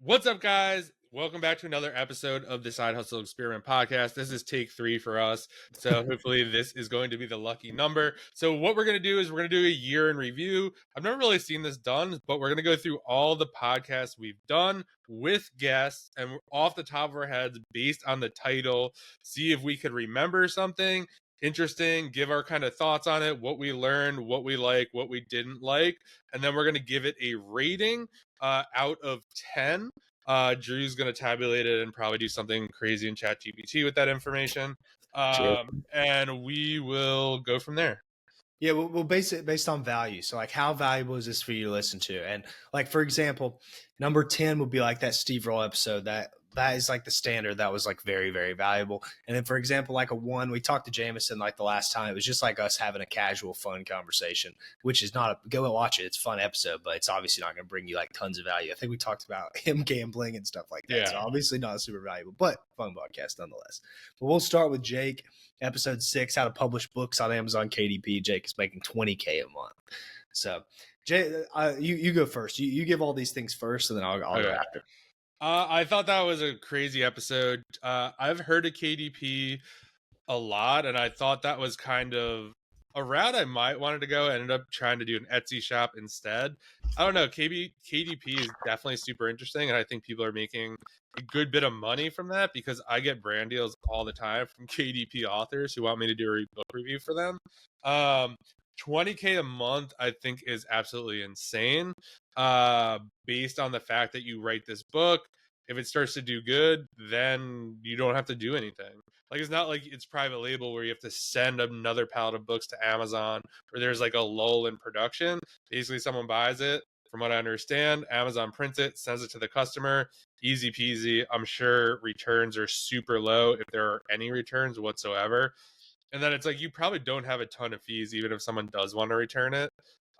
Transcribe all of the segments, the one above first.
What's up, guys? Welcome back to another episode of the Side Hustle Experiment podcast. This is take 3 for us. So hopefully this is going to be the lucky number. So what we're going to do is we're going to do a year in review. I've never really seen this done, but we're going to go through all the podcasts we've done with guests and off the top of our heads based on the title, see if we could remember something interesting, give our kind of thoughts on it, what we learned, what we like, what we didn't like, and then we're going to give it a rating out of 10. Drew's going to tabulate it and probably do something crazy in ChatGPT with that information. Sure. And we will go from there. Yeah, we'll base it based on value. So, like, how valuable is this for you to listen to? And, like, for example, number 10 would be like that Steve Roll episode. That is like the standard. That was like very, very valuable. And then, for example, like a 1, we talked to Jameson like the last time. It was just like us having a casual, fun conversation, which is not go and watch it. It's a fun episode, but it's obviously not going to bring you like tons of value. I think we talked about him gambling and stuff like that. Yeah. So obviously not super valuable, but fun podcast nonetheless. But we'll start with Jake. Episode 6, how to publish books on Amazon KDP. Jake is making $20K a month. So, Jay, you go first. You give all these things first, and then I'll go after. I thought that was a crazy episode. I've heard of KDP a lot, and I thought that was kind of a route I might wanted to go. I ended up trying to do an Etsy shop instead. I don't know. KDP is definitely super interesting, and I think people are making a good bit of money from that because I get brand deals all the time from KDP authors who want me to do a book review for them. 20K a month, I think, is absolutely insane. Based on the fact that you write this book, if it starts to do good, then you don't have to do anything. Like, it's not like it's private label where you have to send another pallet of books to Amazon or there's like a lull in production. Basically, someone buys it. From what I understand, Amazon prints it, sends it to the customer. Easy peasy. I'm sure returns are super low if there are any returns whatsoever. And then it's like you probably don't have a ton of fees even if someone does want to return it.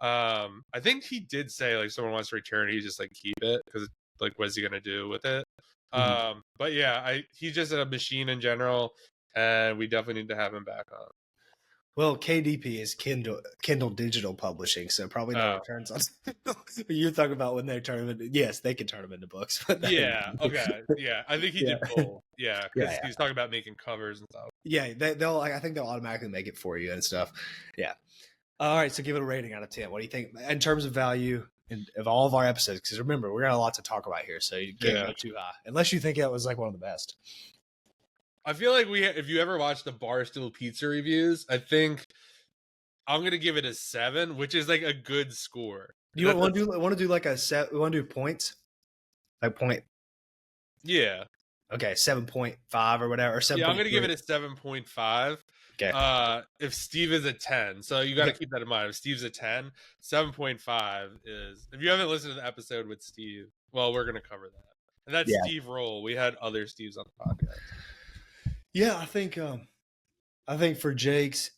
I think he did say like someone wants to return it, he just like keep it because like what's he gonna do with it? But yeah, he's just a machine in general, and we definitely need to have him back on. Well, KDP is Kindle Digital Publishing, so probably no returns on. You're talking about when they turn them into. Yes, they can turn them into books. But yeah. Okay. Yeah. I think he did both. Yeah. Because he's talking about making covers and stuff. Yeah. They'll. I think they'll automatically make it for you and stuff. Yeah. All right. So give it a rating out of 10. What do you think in terms of value of all of our episodes? Because remember, we're got a lot to talk about here, so you can't go too high unless you think it was like one of the best. I feel like if you ever watched the Barstool Pizza reviews, I think I'm gonna give it a 7, which is like a good score. You want to do like a set? We want to do points, like point. Yeah. Okay, 7.5 or whatever. Or 7. Yeah, I'm gonna give it a 7.5. Okay. If Steve is a 10, so you got to keep that in mind. If Steve's a 10, 7.5 is. If you haven't listened to the episode with Steve, well, we're gonna cover that. And that's Steve Roll. We had other Steves on the podcast. Yeah, I think for Jake's,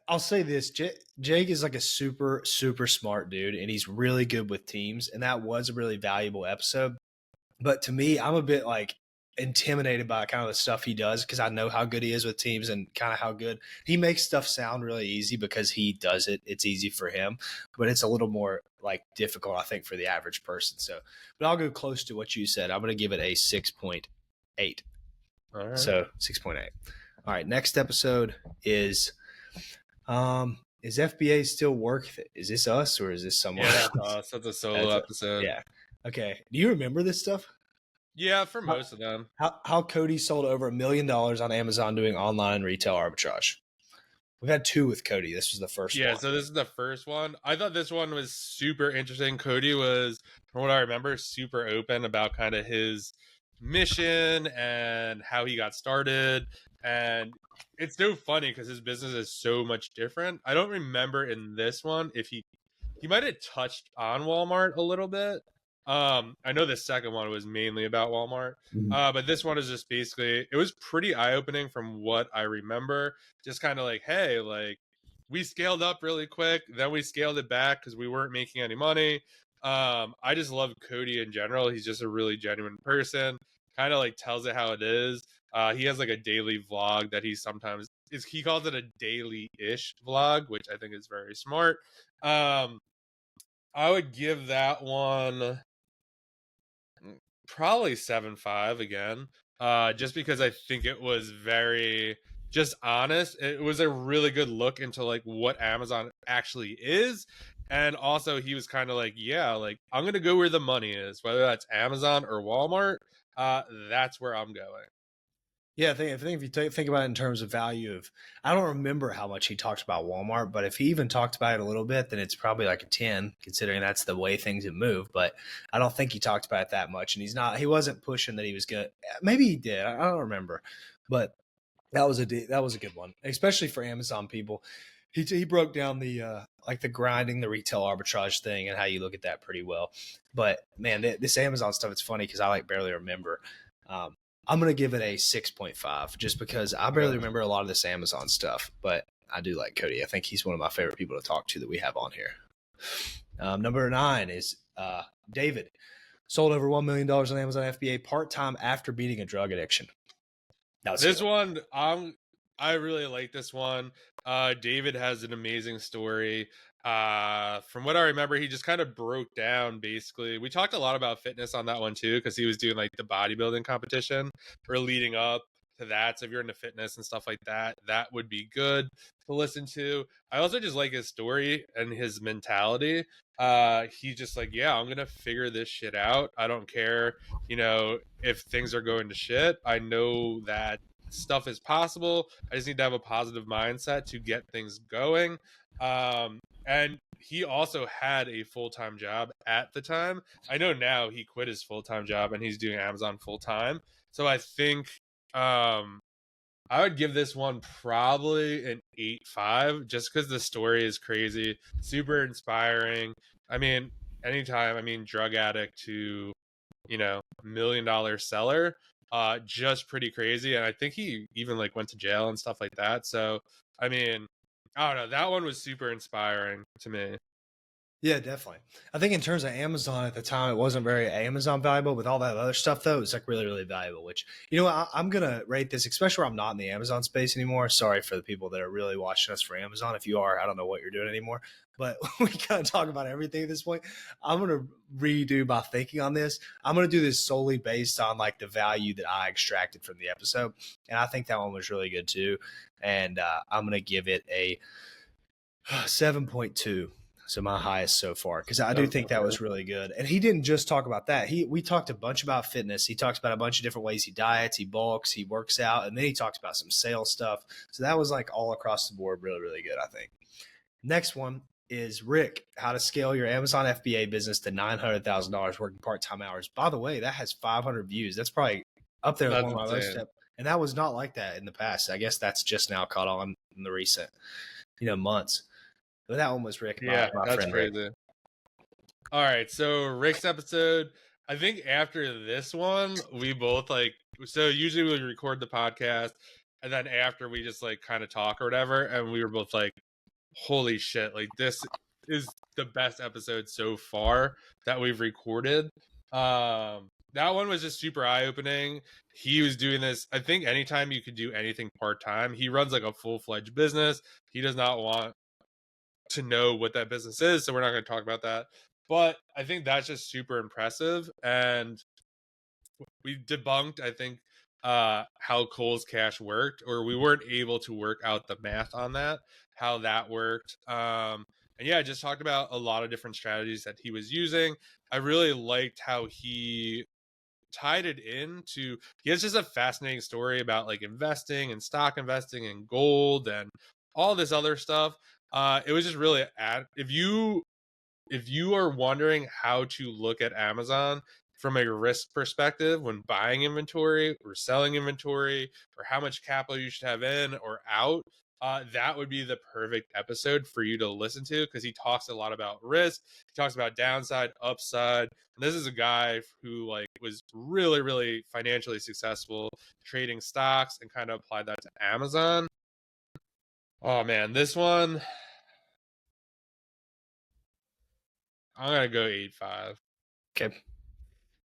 I'll say this: Jake is like a super, super smart dude, and he's really good with teams. And that was a really valuable episode. But to me, I'm a bit like intimidated by kind of the stuff he does because I know how good he is with teams and kind of how good he makes stuff sound really easy because he does it. It's easy for him, but it's a little more like difficult, I think, for the average person. So, but I'll go close to what you said. I'm going to give it a 6.8. All right. So 6.8. All right. Next episode is FBA still worth it? Is this us or is this someone else? That's us. That's a solo episode. Yeah. Okay. Do you remember this stuff? Yeah, for most of them. How Cody sold over $1 million on Amazon doing online retail arbitrage. We've had 2 with Cody. This was the first one. Yeah, so this is the first one. I thought this one was super interesting. Cody was, from what I remember, super open about kind of his mission and how he got started. And it's so funny because his business is so much different. I don't remember in this one if he might have touched on Walmart a little bit. I know the second one was mainly about Walmart, but this one is just basically, it was pretty eye-opening from what I remember. Just kind of like, hey, like we scaled up really quick, then we scaled it back because we weren't making any money. I just love Cody in general. He's just a really genuine person, kind of like tells it how it is. He has like a daily vlog that he sometimes he calls it a daily-ish vlog, which I think is very smart. I would give that one Probably 7.5 again. Just because I think it was very just honest. It was a really good look into like what Amazon actually is. And also he was kind of like, yeah, like I'm gonna go where the money is, whether that's Amazon or Walmart. That's where I'm going. Yeah, I think if you think about it in terms of value of, I don't remember how much he talked about Walmart, but if he even talked about it a little bit, then it's probably like a 10, considering that's the way things have moved. But I don't think he talked about it that much, and he wasn't pushing that he was good. Maybe he did. I don't remember, but that was a good one, especially for Amazon people. He broke down the like the grinding, the retail arbitrage thing, and how you look at that pretty well. But man, this Amazon stuff, it's funny because I like barely remember. Um, I'm gonna give it a 6.5 just because I barely Okay. remember a lot of this Amazon stuff. But I do like Cody. I think he's one of my favorite people to talk to that we have on here. Number 9 is David. Sold over $1 million on Amazon FBA part time after beating a drug addiction. That was This one, I really like this one. David has an amazing story. From what I remember, he just kind of broke down basically. We talked a lot about fitness on that one too, because he was doing like the bodybuilding competition or leading up to that. So if you're into fitness and stuff like that, that would be good to listen to. I also just like his story and his mentality. He's just like, yeah, I'm gonna figure this shit out. I don't care, if things are going to shit. I know that stuff is possible. I just need to have a positive mindset to get things going. And he also had a full-time job at the time. I know now he quit his full-time job and he's doing Amazon full-time. So I think I would give this one probably an 8.5 just because the story is crazy, super inspiring. I mean, anytime, drug addict to, $1 million seller, just pretty crazy. And I think he even like went to jail and stuff like that. So, I mean, I don't know. That one was super inspiring to me. Yeah, definitely. I think in terms of Amazon at the time, it wasn't very Amazon valuable. With all that other stuff, though, it's like really, really valuable. Which I'm gonna rate this, especially where I'm not in the Amazon space anymore. Sorry for the people that are really watching us for Amazon. If you are, I don't know what you're doing anymore. But we kind of talk about everything at this point. I'm gonna redo my thinking on this. I'm gonna do this solely based on like the value that I extracted from the episode, and I think that one was really good too. And I'm gonna give it a 7.2. So my highest so far, because I do think that was really good. And he didn't just talk about that. We talked a bunch about fitness. He talks about a bunch of different ways he diets, he bulks, he works out, and then he talks about some sales stuff. So that was like all across the board, really, really good, I think. Next one is Rick, how to scale your Amazon FBA business to $900,000 working part-time hours. By the way, that has 500 views. That's probably up there with That's one of my most insane. and that was not like that in the past. I guess that's just now caught on in the recent, months. But that one was Rick, Yeah, my that's friend Rick. crazy. All right, so Rick's episode, I think after this one, we both like so usually we record the podcast and then after we just like kind of talk or whatever, and we were both like, holy shit, like this is the best episode so far that we've recorded. That one was just super eye-opening. He was doing this, I think anytime you could do anything part-time, he runs like a full-fledged business. He does not want to know what that business is, so we're not going to talk about that. But I think that's just super impressive, and we debunked, I think, how Cole's Cash worked, or we weren't able to work out the math on that, how that worked. And yeah, I just talked about a lot of different strategies that he was using. I really liked how he tied it into. He has just a fascinating story about like investing and stock investing and gold and all this other stuff. It was just really if you are wondering how to look at Amazon from a risk perspective when buying inventory or selling inventory, or how much capital you should have in or out, that would be the perfect episode for you to listen to, because he talks a lot about risk. He talks about downside, upside. And this is a guy who like was really, really financially successful trading stocks and kind of applied that to Amazon. Oh man, this one I'm gonna go 8.5. Okay.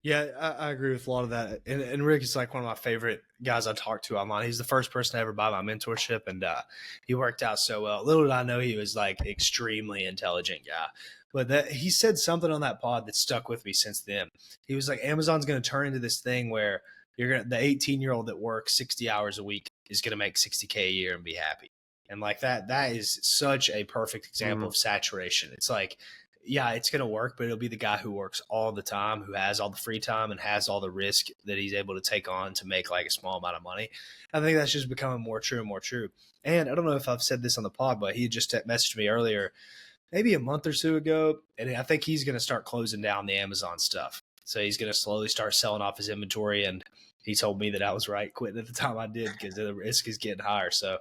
Yeah, I agree with a lot of that. And Rick is like one of my favorite guys I talked to online. He's the first person to ever buy my mentorship, and he worked out so well. Little did I know he was like extremely intelligent guy. But that he said something on that pod that stuck with me since then. He was like, Amazon's going to turn into this thing where the 18-year-old that works 60 hours a week is going to make 60K a year and be happy. And like that is such a perfect example of saturation. It's like, yeah, it's going to work, but it'll be the guy who works all the time, who has all the free time and has all the risk that he's able to take on to make like a small amount of money. I think that's just becoming more true and more true. And I don't know if I've said this on the pod, but he just messaged me earlier, maybe a month or two ago, and I think he's going to start closing down the Amazon stuff. So he's going to slowly start selling off his inventory. And he told me that I was right quitting at the time I did because the risk is getting higher. So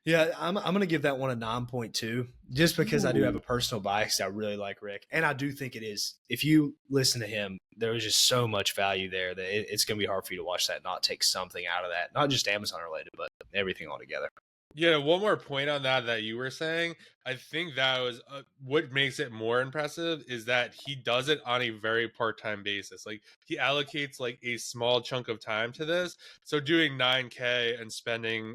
yeah, I'm going to give that one a 9.2 just because I do have a personal bias. I really like Rick. And I do think it is, if you listen to him, there was just so much value there that it's going to be hard for you to watch that, not take something out of that, not just Amazon related, but everything altogether. Yeah, one more point on that you were saying. I think that was what makes it more impressive is that he does it on a very part-time basis. Like he allocates like a small chunk of time to this. So doing 9K and spending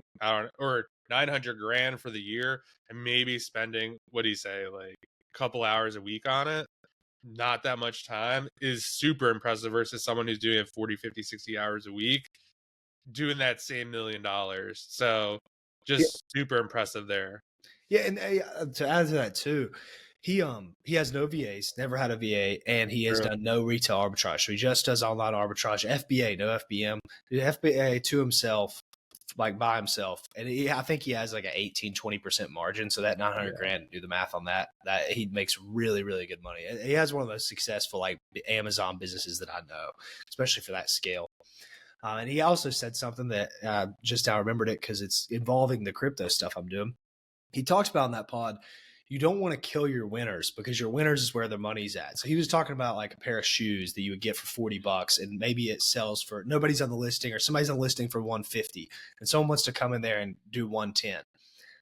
or 900 grand for the year and maybe spending, what do you say, like a couple hours a week on it, not that much time, is super impressive versus someone who's doing it 40, 50, 60 hours a week doing that same $1 million. So just super impressive there. Yeah, and to add to that too, he has no VAs, never had a VA, and he has done no retail arbitrage. So he just does online arbitrage, FBA, no FBM, the FBA to himself, like by himself. And I think he has like an 18-20% margin. So that 900 grand, do the math on that he makes really, really good money. And he has one of those successful like Amazon businesses that I know, especially for that scale. And he also said something that just now I remembered it because it's involving the crypto stuff I'm doing. He talks about in that pod, you don't want to kill your winners because your winners is where the money's at. So he was talking about like a pair of shoes that you would get for $40 and maybe it sells for, nobody's on the listing or somebody's on the listing for 150 and someone wants to come in there and do 110.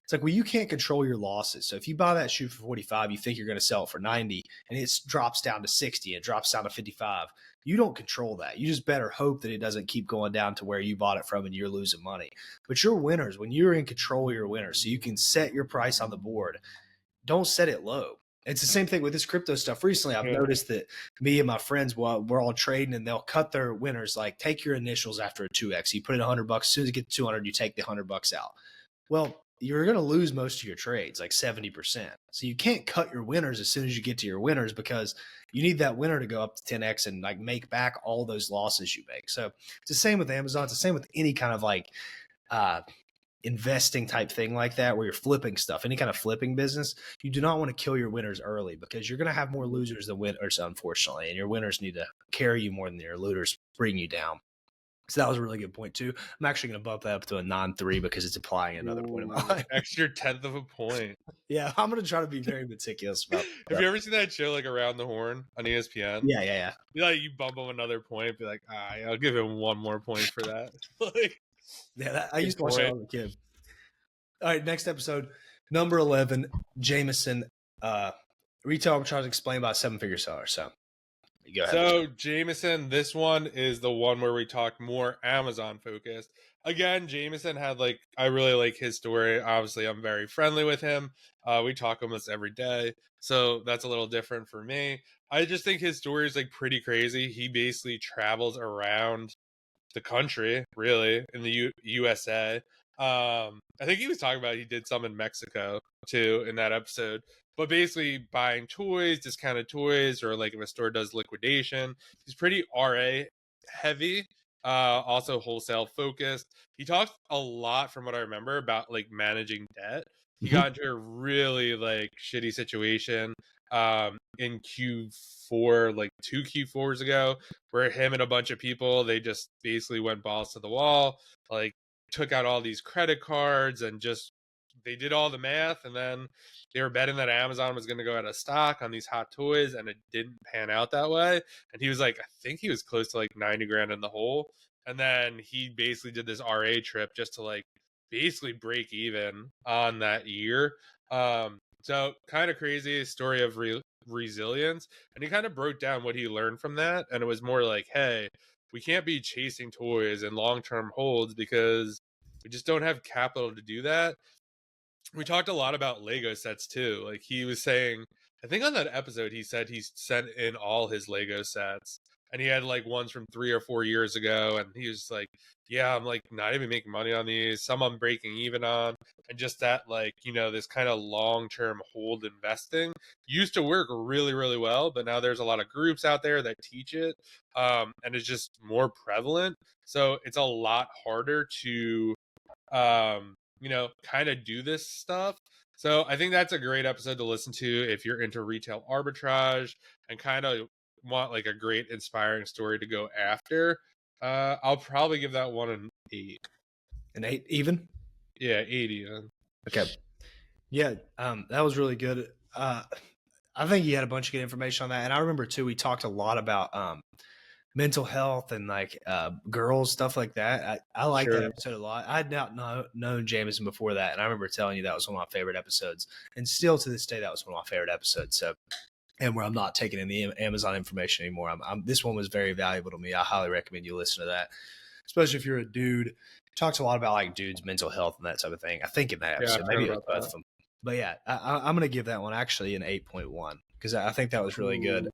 It's like, well, you can't control your losses. So if you buy that shoe for 45, you think you're going to sell it for 90 and it drops down to 60, it drops down to 55. You don't control that. You just better hope that it doesn't keep going down to where you bought it from and you're losing money. But you're winners. When you're in control, you're winners. So you can set your price on the board. Don't set it low. It's the same thing with this crypto stuff. Recently, I've noticed that me and my friends, we're all trading and they'll cut their winners. Like take your initials after a 2X. You put in $100. As soon as you get to 200, you take the $100 out. Well, you're going to lose most of your trades, like 70%. So you can't cut your winners as soon as you get to your winners because you need that winner to go up to 10X and like make back all those losses you make. So it's the same with Amazon. It's the same with any kind of like investing type thing like that, where you're flipping stuff, any kind of flipping business. You do not want to kill your winners early because you're going to have more losers than winners, unfortunately. And your winners need to carry you more than your losers bring you down. So that was a really good point too. I'm actually going to bump that up to a 9.3 because it's applying another point of mine. Extra 1/10 of a point. Yeah, I'm going to try to be very meticulous about that. Have you ever seen that show like Around the Horn on ESPN? Yeah. You bump him another point, be like, I'll give him one more point for that. Like, yeah, I used to watch that as a kid. All right, next episode, number 11, Jameson, retail arbitrage explained by a 7-figure seller. So. Go ahead. So Jameson, this one is the one where we talk more Amazon focused. Again, Jameson had I really like his story. Obviously, I'm very friendly with him. We talk almost every day. So that's a little different for me. I just think his story is pretty crazy. He basically travels around the country, really, in the USA. I think he was talking about he did some in Mexico too in that episode. But basically buying toys, discounted toys, or if a store does liquidation. He's pretty RA heavy, also wholesale focused. He talked a lot, from what I remember, about managing debt. He got into a really shitty situation in Q4, 2 Q4s ago, where him and a bunch of people, they just basically went balls to the wall, took out all these credit cards and just they did all the math, and then they were betting that Amazon was going to go out of stock on these hot toys, and it didn't pan out that way. And he was I think he was close to 90 grand in the hole. And then he basically did this RA trip just to basically break even on that year. So kind of crazy story of resilience. And he kind of broke down what he learned from that. And it was more hey, we can't be chasing toys and long-term holds because we just don't have capital to do that. We talked a lot about Lego sets too. He was saying I think on that episode he said he sent in all his Lego sets, and he had like ones from 3 or 4 years ago, and he was like, "Yeah, I'm like not even making money on these. Some I'm breaking even on." And just that, like, this kind of long term hold investing used to work really, really well, but now there's a lot of groups out there that teach it, and it's just more prevalent. So it's a lot harder to kind of do this stuff. So I think that's a great episode to listen to if you're into retail arbitrage and kind of want like a great inspiring story to go after. I'll probably give that one an 8. An 8 even? Yeah, 8 even. Okay. Yeah, that was really good. I think you had a bunch of good information on that. And I remember too, we talked a lot about mental health and like girls, stuff like that. I like that episode a lot. I had not known Jameson before that, and I remember telling you that was one of my favorite episodes, and still to this day that was one of my favorite episodes. So, and where I'm not taking in the Amazon information anymore. This one was very valuable to me. I highly recommend you listen to that, especially if you're a dude. Talks a lot about like dudes' mental health and that type of thing. I think in that episode, maybe it was both of them. But yeah, I'm going to give that one actually an 8.1 because I think that was really good.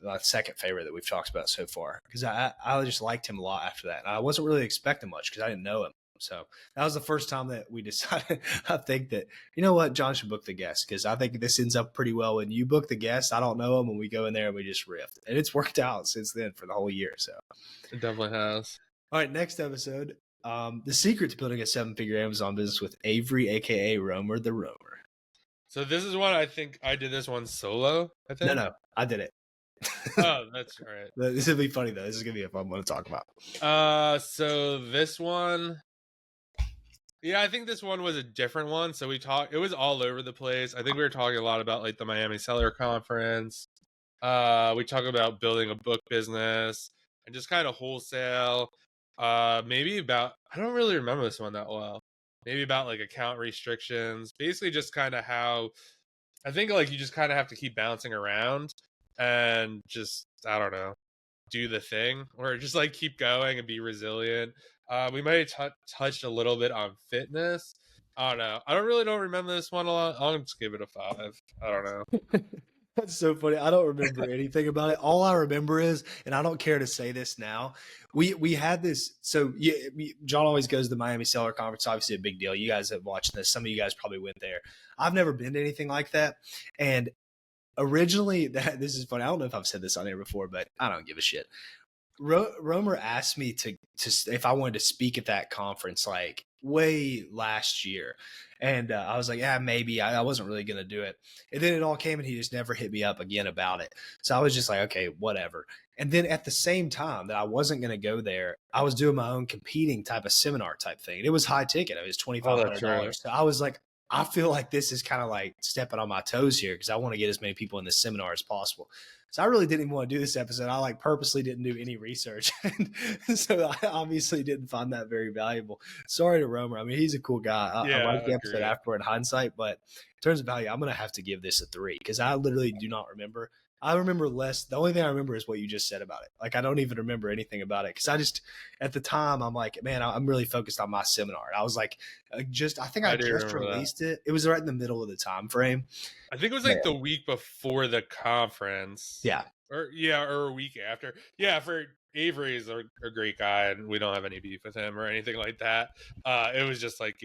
My second favorite that we've talked about so far because I just liked him a lot after that. And I wasn't really expecting much because I didn't know him. So that was the first time that we decided, I think that, you know what, John should book the guest because I think this ends up pretty well. When you book the guest, I don't know him, and we go in there and we just riffed. And it's worked out since then for the whole year. So it definitely has. All right, next episode. The secret to building a 7-figure Amazon business with Avery, aka Romer the Romer. So this is one I think I did this one solo. I think no, I did it. Oh, that's all right. This will be funny though. This is gonna be a fun one to talk about. So this one, yeah, I think this one was a different one. So it was all over the place. I think we were talking a lot about like the Miami Seller Conference. We talk about building a book business and just kind of wholesale. Maybe about, I don't really remember this one that well. Maybe about like account restrictions. Basically just kind of how I think like you just kind of have to keep bouncing around and just, I don't know, do the thing or just like keep going and be resilient. We might have touched a little bit on fitness. I don't know. I don't remember this one a lot. I'll just give it a 5. I don't know. That's so funny. I don't remember anything about it. All I remember is, and I don't care to say this now, we had this. So John always goes to the Miami Seller Conference. Obviously a big deal. You guys have watched this. Some of you guys probably went there. I've never been to anything like that. And originally, this is funny. I don't know if I've said this on here before, but I don't give a shit. Romer asked me to if I wanted to speak at that conference like way last year. And I was like, yeah, maybe. I wasn't really going to do it. And then it all came and he just never hit me up again about it. So I was just like, okay, whatever. And then at the same time that I wasn't going to go there, I was doing my own competing type of seminar type thing. And it was high ticket. It was $2,500. Right. So I was like, I feel like this is kind of like stepping on my toes here because I want to get as many people in this seminar as possible. So I really didn't even want to do this episode. I like purposely didn't do any research. And so I obviously didn't find that very valuable. Sorry to Romer. I mean, he's a cool guy. I like the episode afterward in hindsight, but in terms of value, I'm going to have to give this a 3 because I literally do not remember. I remember less. The only thing I remember is what you just said about it. Like, I don't even remember anything about it because I just, at the time, I'm like, man, I'm really focused on my seminar. I was like, I think I just released it. It was right in the middle of the time frame. I think it was like the week before the conference. Yeah. Or a week after. Yeah, for Avery is a great guy, and we don't have any beef with him or anything like that. It was just like,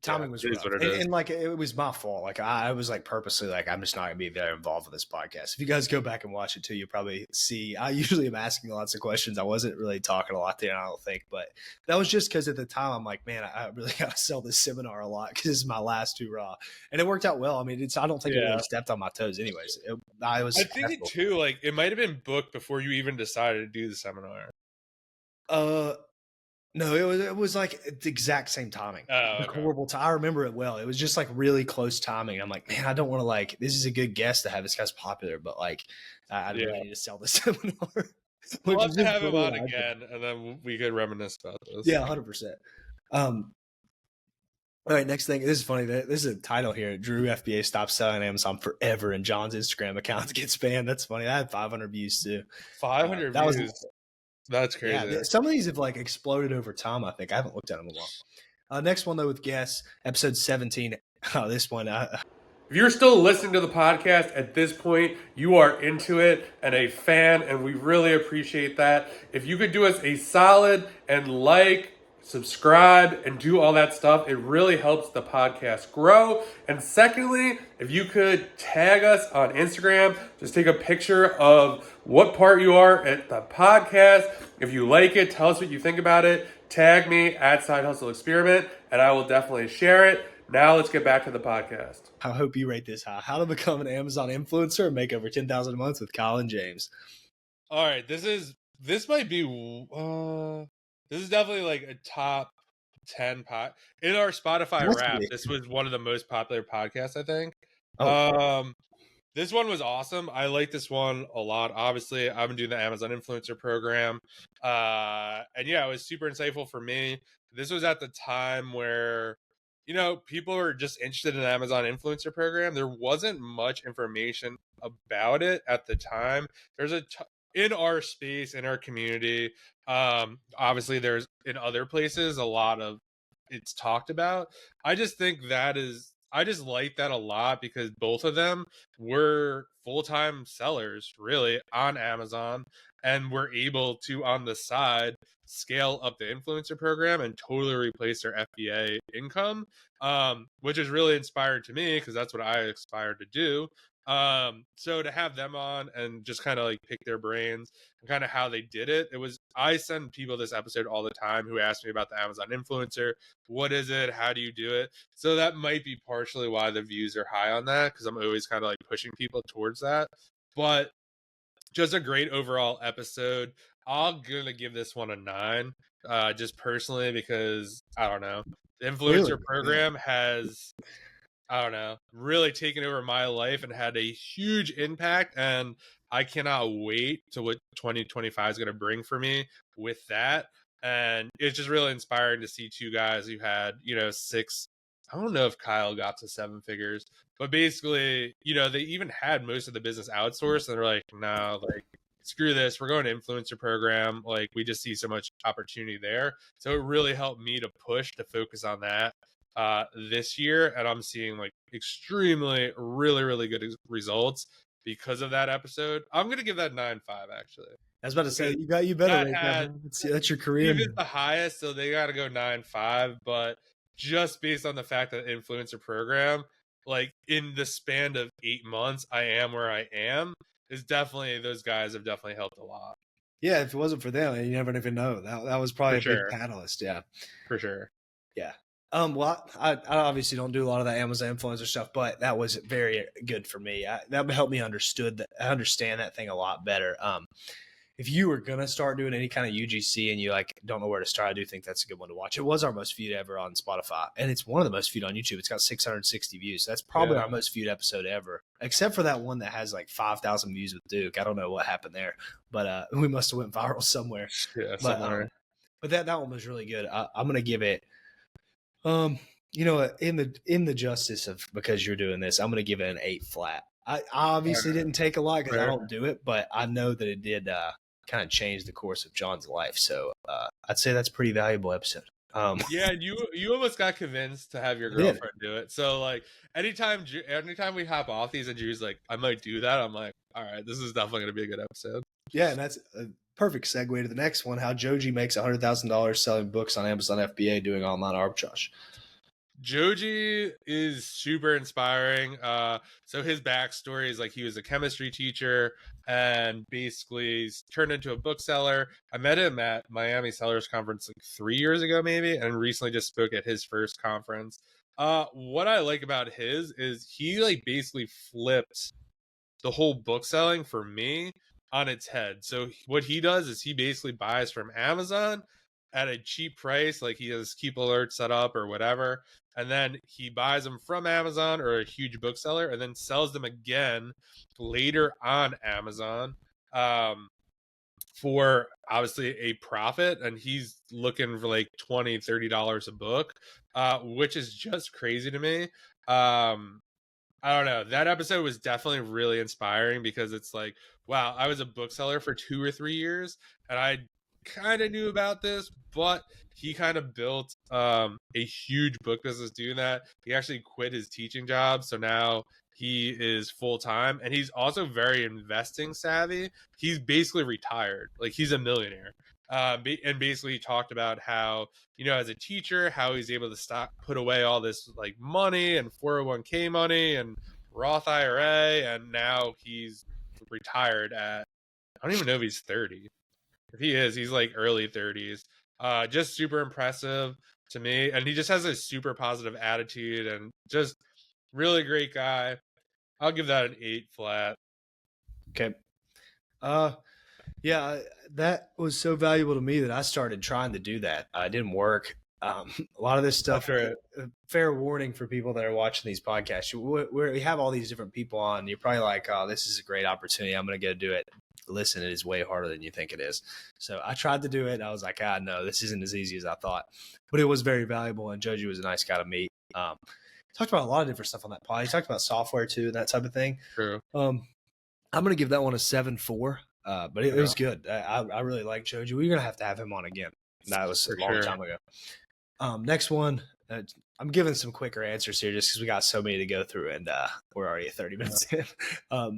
timing was rough. And like it was my fault. Like I was like purposely like I'm just not gonna be very involved with this podcast. If you guys go back and watch it too, you'll probably see I usually am asking lots of questions. I wasn't really talking a lot there, I don't think, but that was just because at the time I'm like, man, I really gotta sell this seminar a lot because this is my last hurrah, and it worked out well. I mean, I don't think it really stepped on my toes. Anyways, I think it too. Like it might have been booked before you even decided to do the seminar. No, it was like the exact same timing. Horrible time. I remember it well. It was just like really close timing. I'm like, man, I don't want to like. This is a good guest to have. This guy's popular, but like, I really need to sell this seminar. We'll have to have him on again, and then we could reminisce about this. Yeah, 100%. All right, next thing. This is funny. This is a title here. Drew FBA stops selling Amazon forever, and John's Instagram account gets banned. That's funny. I had 500 views too. 500 views. That's crazy. Yeah, some of these have like exploded over time. I think I haven't looked at them in a while. Next one though with guests, episode 17. Oh, this one. if you're still listening to the podcast at this point, you are into it and a fan, and we really appreciate that. If you could do us a solid and like, subscribe, and do all that stuff, it really helps the podcast grow. And secondly, if you could tag us on Instagram, just take a picture of what part you are at the podcast. If you like it, tell us what you think about it. Tag me at Side Hustle Experiment, and I will definitely share it. Now let's get back to the podcast. I hope you rate this high. How to become an Amazon influencer and make over $10,000 a month with Kyle and James. All right, this might be this is definitely like a top 10 in our Spotify Wrap. This was one of the most popular podcasts, I think. This one was awesome. I like this one a lot. Obviously, I've been doing the Amazon influencer program. And yeah, it was super insightful for me. This was at the time where, people were just interested in the Amazon influencer program. There wasn't much information about it at the time. There's in our space, in our community, obviously there's in other places a lot of it's talked about. I just think I just like that a lot because both of them were full-time sellers really on Amazon, and were able to on the side scale up the influencer program and totally replace their FBA income, which is really inspiring to me because that's what I aspire to do. So to have them on and just kind of like pick their brains and kind of how they did it. I send people this episode all the time who ask me about the Amazon influencer. What is it? How do you do it? So that might be partially why the views are high on that, because I'm always kind of like pushing people towards that. But just a great overall episode. I'm gonna give this one a 9, just personally, because I don't know. The influencer program has, I don't know, really taken over my life and had a huge impact. And I cannot wait to what 2025 is going to bring for me with that. And it's just really inspiring to see two guys who had, 6, I don't know if Kyle got to 7 figures, but basically, they even had most of the business outsourced, and they're like, no, like, screw this. We're going to influencer program. Like, we just see so much opportunity there. So it really helped me to push to focus on that this year, and I'm seeing like extremely really good results because of that episode. I'm gonna give that 9.5 actually. I was about to say you better rate that. That's your career. Steve is the highest, so they got to go 9.5. But just based on the fact that influencer program, like in the span of 8 months, I am where I am. Is definitely, those guys have definitely helped a lot. Yeah, if it wasn't for them, you never even know. That was probably a big catalyst. Yeah, for sure. Yeah. Well, I obviously don't do a lot of that Amazon influencer stuff, but that was very good for me. That helped me understand that thing a lot better. If you were gonna start doing any kind of UGC and you like don't know where to start, I do think that's a good one to watch. It was our most viewed ever on Spotify, and it's one of the most viewed on YouTube. It's got 660 views. So that's probably our most viewed episode ever, except for that one that has like 5,000 views with Duke. I don't know what happened there, but we must have went viral somewhere. Yeah, somewhere. But that one was really good. I'm gonna give it. In the justice of, because you're doing this, I'm going to give it an 8 flat. I obviously didn't take a lot because I don't do it, but I know that it did kind of change the course of John's life. So I'd say that's a pretty valuable episode. Yeah, and you almost got convinced to have your girlfriend do it. So like anytime we hop off these and Drew's like, I might do that, I'm like, all right, this is definitely going to be a good episode. Yeah, and that's a perfect segue to the next one, how Joji makes $100,000 selling books on Amazon FBA doing online arbitrage. Joji is super inspiring. So his backstory is like he was a chemistry teacher and basically turned into a bookseller. I met him at Miami Sellers Conference like 3 years ago, maybe, and recently just spoke at his first conference. What I like about his is he like basically flipped the whole book selling for me on its head. So what he does is he basically buys from Amazon at a cheap price, like he has Keep Alert set up or whatever, and then he buys them from Amazon or a huge bookseller and then sells them again later on Amazon for obviously a profit, and he's looking for like $20-$30 a book, which is just crazy to me. I don't know. That episode was definitely really inspiring because it's like, wow, I was a bookseller for 2 or 3 years and I kind of knew about this, but he kind of built a huge book business doing that. He actually quit his teaching job. So now he is full time, and he's also very investing savvy. He's basically retired, like he's a millionaire. And basically talked about how, as a teacher, how he's able to put away all this like money and 401k money and Roth IRA, and now he's retired at, I don't even know if he's 30. If he is, he's like early 30s. Just super impressive to me, and he just has a super positive attitude and just really great guy. I'll give that an 8 flat. Okay. Yeah, that was so valuable to me that I started trying to do that. It didn't work. A lot of this stuff. Right. Fair warning for people that are watching these podcasts. We have all these different people on. You're probably like, "Oh, this is a great opportunity. I'm going to go do it." Listen, it is way harder than you think it is. So I tried to do it. I was like, no, this isn't as easy as I thought. But it was very valuable, and Joji was a nice guy to meet. Talked about a lot of different stuff on that pod. He talked about software too, and that type of thing. True. I'm going to give that one a 7.4. But it was good. I really like Joji. We're going to have him on again. That was a long time ago. Next one, I'm giving some quicker answers here just because we got so many to go through, and we're already at 30 minutes in.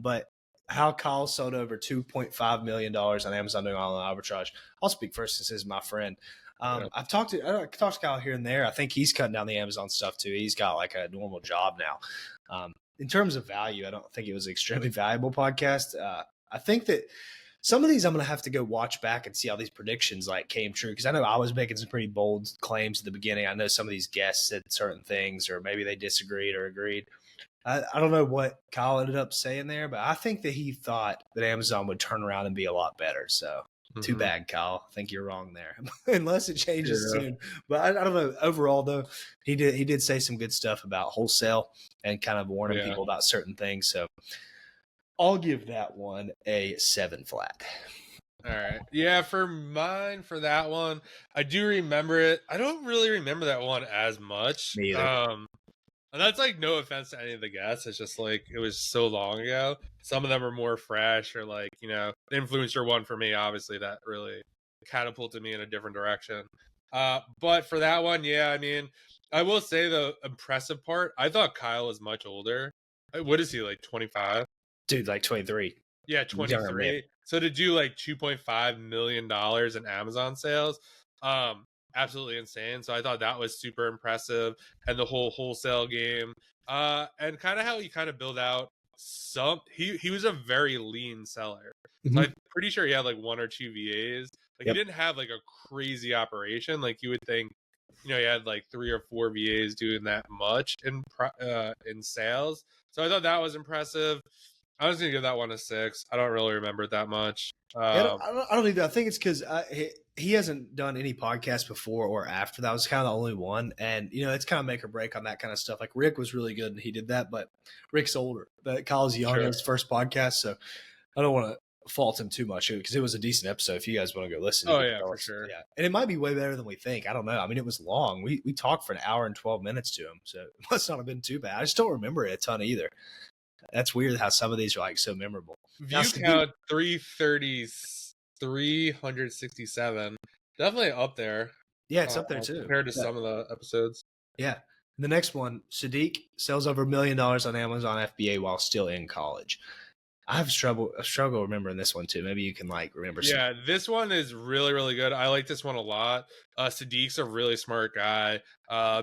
But how Kyle sold over $2.5 million on Amazon doing online arbitrage. I'll speak first since this is my friend. I've talked to Kyle here and there. I think he's cutting down the Amazon stuff too. He's got like a normal job now. In terms of value, I don't think it was an extremely valuable podcast. I think that some of these I'm going to have to go watch back and see how these predictions like came true, because I know I was making some pretty bold claims at the beginning. I know some of these guests said certain things, or maybe they disagreed or agreed. I don't know what Kyle ended up saying there, but I think that he thought that Amazon would turn around and be a lot better. So too bad, Kyle. I think you're wrong there, unless it changes soon. But I don't know. Overall, though, he did say some good stuff about wholesale and kind of warning people about certain things. So I'll give that one a 7 flat. All right. Yeah, for that one, I do remember it. I don't really remember that one as much. Me either. And that's like no offense to any of the guests. It's just like it was so long ago. Some of them are more fresh, or like, the influencer one for me, obviously, that really catapulted me in a different direction. But for that one, yeah, I mean, I will say the impressive part, I thought Kyle was much older. What is he, like 25? Dude, like 23. Yeah, 23. So to do like $2.5 million in Amazon sales, absolutely insane. So I thought that was super impressive, and the whole wholesale game, and kind of how he kind of built out he was a very lean seller. So I'm pretty sure he had like 1 or 2 VAs. Like he didn't have like a crazy operation. Like you would think, he had like 3 or 4 VAs doing that much in sales. So I thought that was impressive. I was gonna give that one a 6. I don't really remember it that much. I don't either. I think it's because he hasn't done any podcast before or after. That was kind of the only one, and it's kind of make or break on that kind of stuff. Like Rick was really good and he did that, but Rick's older. But Kyle's young. It was his first podcast, so I don't want to fault him too much because it was a decent episode. If you guys want to go listen, for sure. Yeah, and it might be way better than we think. I don't know. I mean, it was long. We talked for an hour and 12 minutes to him, so it must not have been too bad. I just don't remember it a ton either. That's weird how some of these are like so memorable. View count 367. Definitely up there. Yeah, it's up there too. Compared to some of the episodes. Yeah. The next one, Sadiq sells over $1 million on Amazon FBA while still in college. I have struggle remembering this one too. Maybe you can like remember. Yeah, this one is really, really good. I like this one a lot. Sadiq's a really smart guy.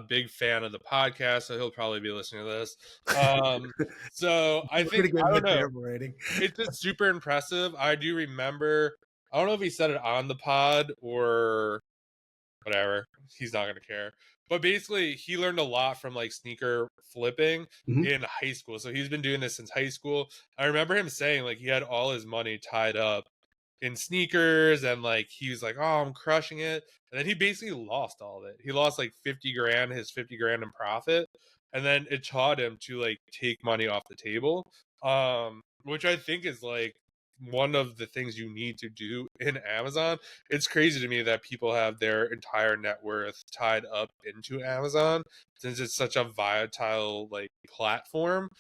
Big fan of the podcast, so he'll probably be listening to this. So I think, I don't know. It's just super impressive. I do remember. I don't know if he said it on the pod or whatever. He's not gonna care. But basically, he learned a lot from like sneaker flipping in high school. So he's been doing this since high school. I remember him saying like he had all his money tied up in sneakers, and like he was like, "Oh, I'm crushing it." And then he basically lost all of it. He lost like 50 grand, his 50 grand in profit. And then it taught him to like take money off the table, which I think is like one of the things you need to do in Amazon. It's crazy to me that people have their entire net worth tied up into Amazon, since it's such a volatile like platform.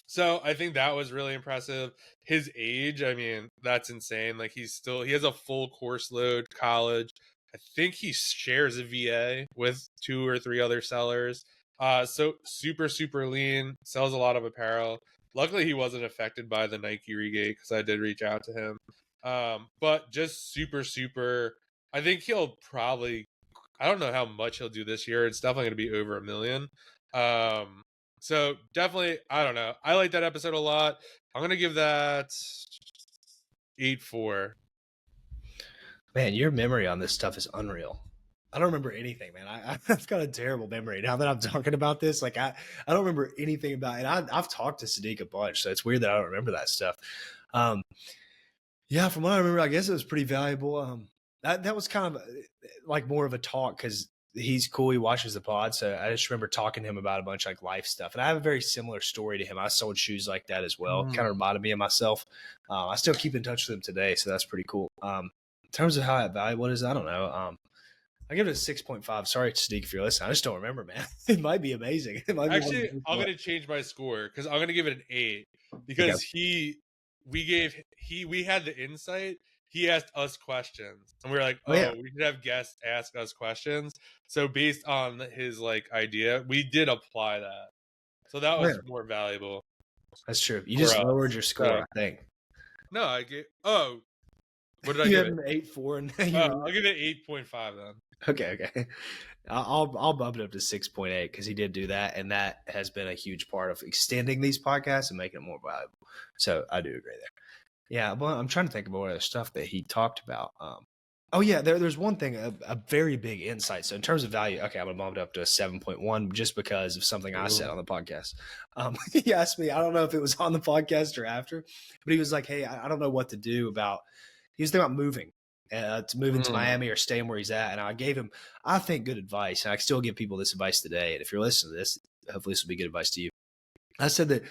So I think that was really impressive. His age, I mean, that's insane. Like he has a full course load college. I think he shares a VA with 2 or 3 other sellers. So super lean, sells a lot of apparel. Luckily, he wasn't affected by the Nike regate because I did reach out to him. But just super. I think he'll probably. I don't know how much he'll do this year. It's definitely going to be over $1 million. So definitely, I don't know. I like that episode a lot. I'm going to give that 8.4. Man, your memory on this stuff is unreal. I don't remember anything, man. I've got a terrible memory now that I'm talking about this. Like I don't remember anything about it. I've talked to Sadiq a bunch, so it's weird that I don't remember that stuff. Yeah, from what I remember, I guess it was pretty valuable. That was kind of like more of a talk because he's cool. He watches the pod, so I just remember talking to him about a bunch of like life stuff. And I have a very similar story to him. I sold shoes like that as well. Kind of reminded me of myself. I still keep in touch with him today, so that's pretty cool. In terms of how valuable it is, I don't know. I give it a 6.5. Sorry, Sadiq, if you're listening. I just don't remember, man. It might be amazing. It might Actually, be I'm gonna change my score because I'm gonna give it an 8 because we had the insight. He asked us questions, and we were like, yeah. we should have guests ask us questions. So based on his like idea, we did apply that. So that was more valuable. That's true. You just lowered your score, I think. No, I get. Oh, what did I you give had it? an 8.4, and I'll give it 8.5 then. Okay. I'll bump it up to 6.8 because he did do that, and that has been a huge part of extending these podcasts and making it more valuable. So I do agree there. Yeah, well, I'm trying to think of more other stuff that he talked about. Oh yeah, there's one thing, a very big insight. So in terms of value, okay, I'm gonna bump it up to a 7.1 just because of something I said on the podcast. He asked me, I don't know if it was on the podcast or after, but he was like, "Hey, I don't know what to do about." He was thinking about moving. To moving to Miami or staying where he's at. And I gave him, I think, good advice. And I still give people this advice today. And if you're listening to this, hopefully this will be good advice to you. I said that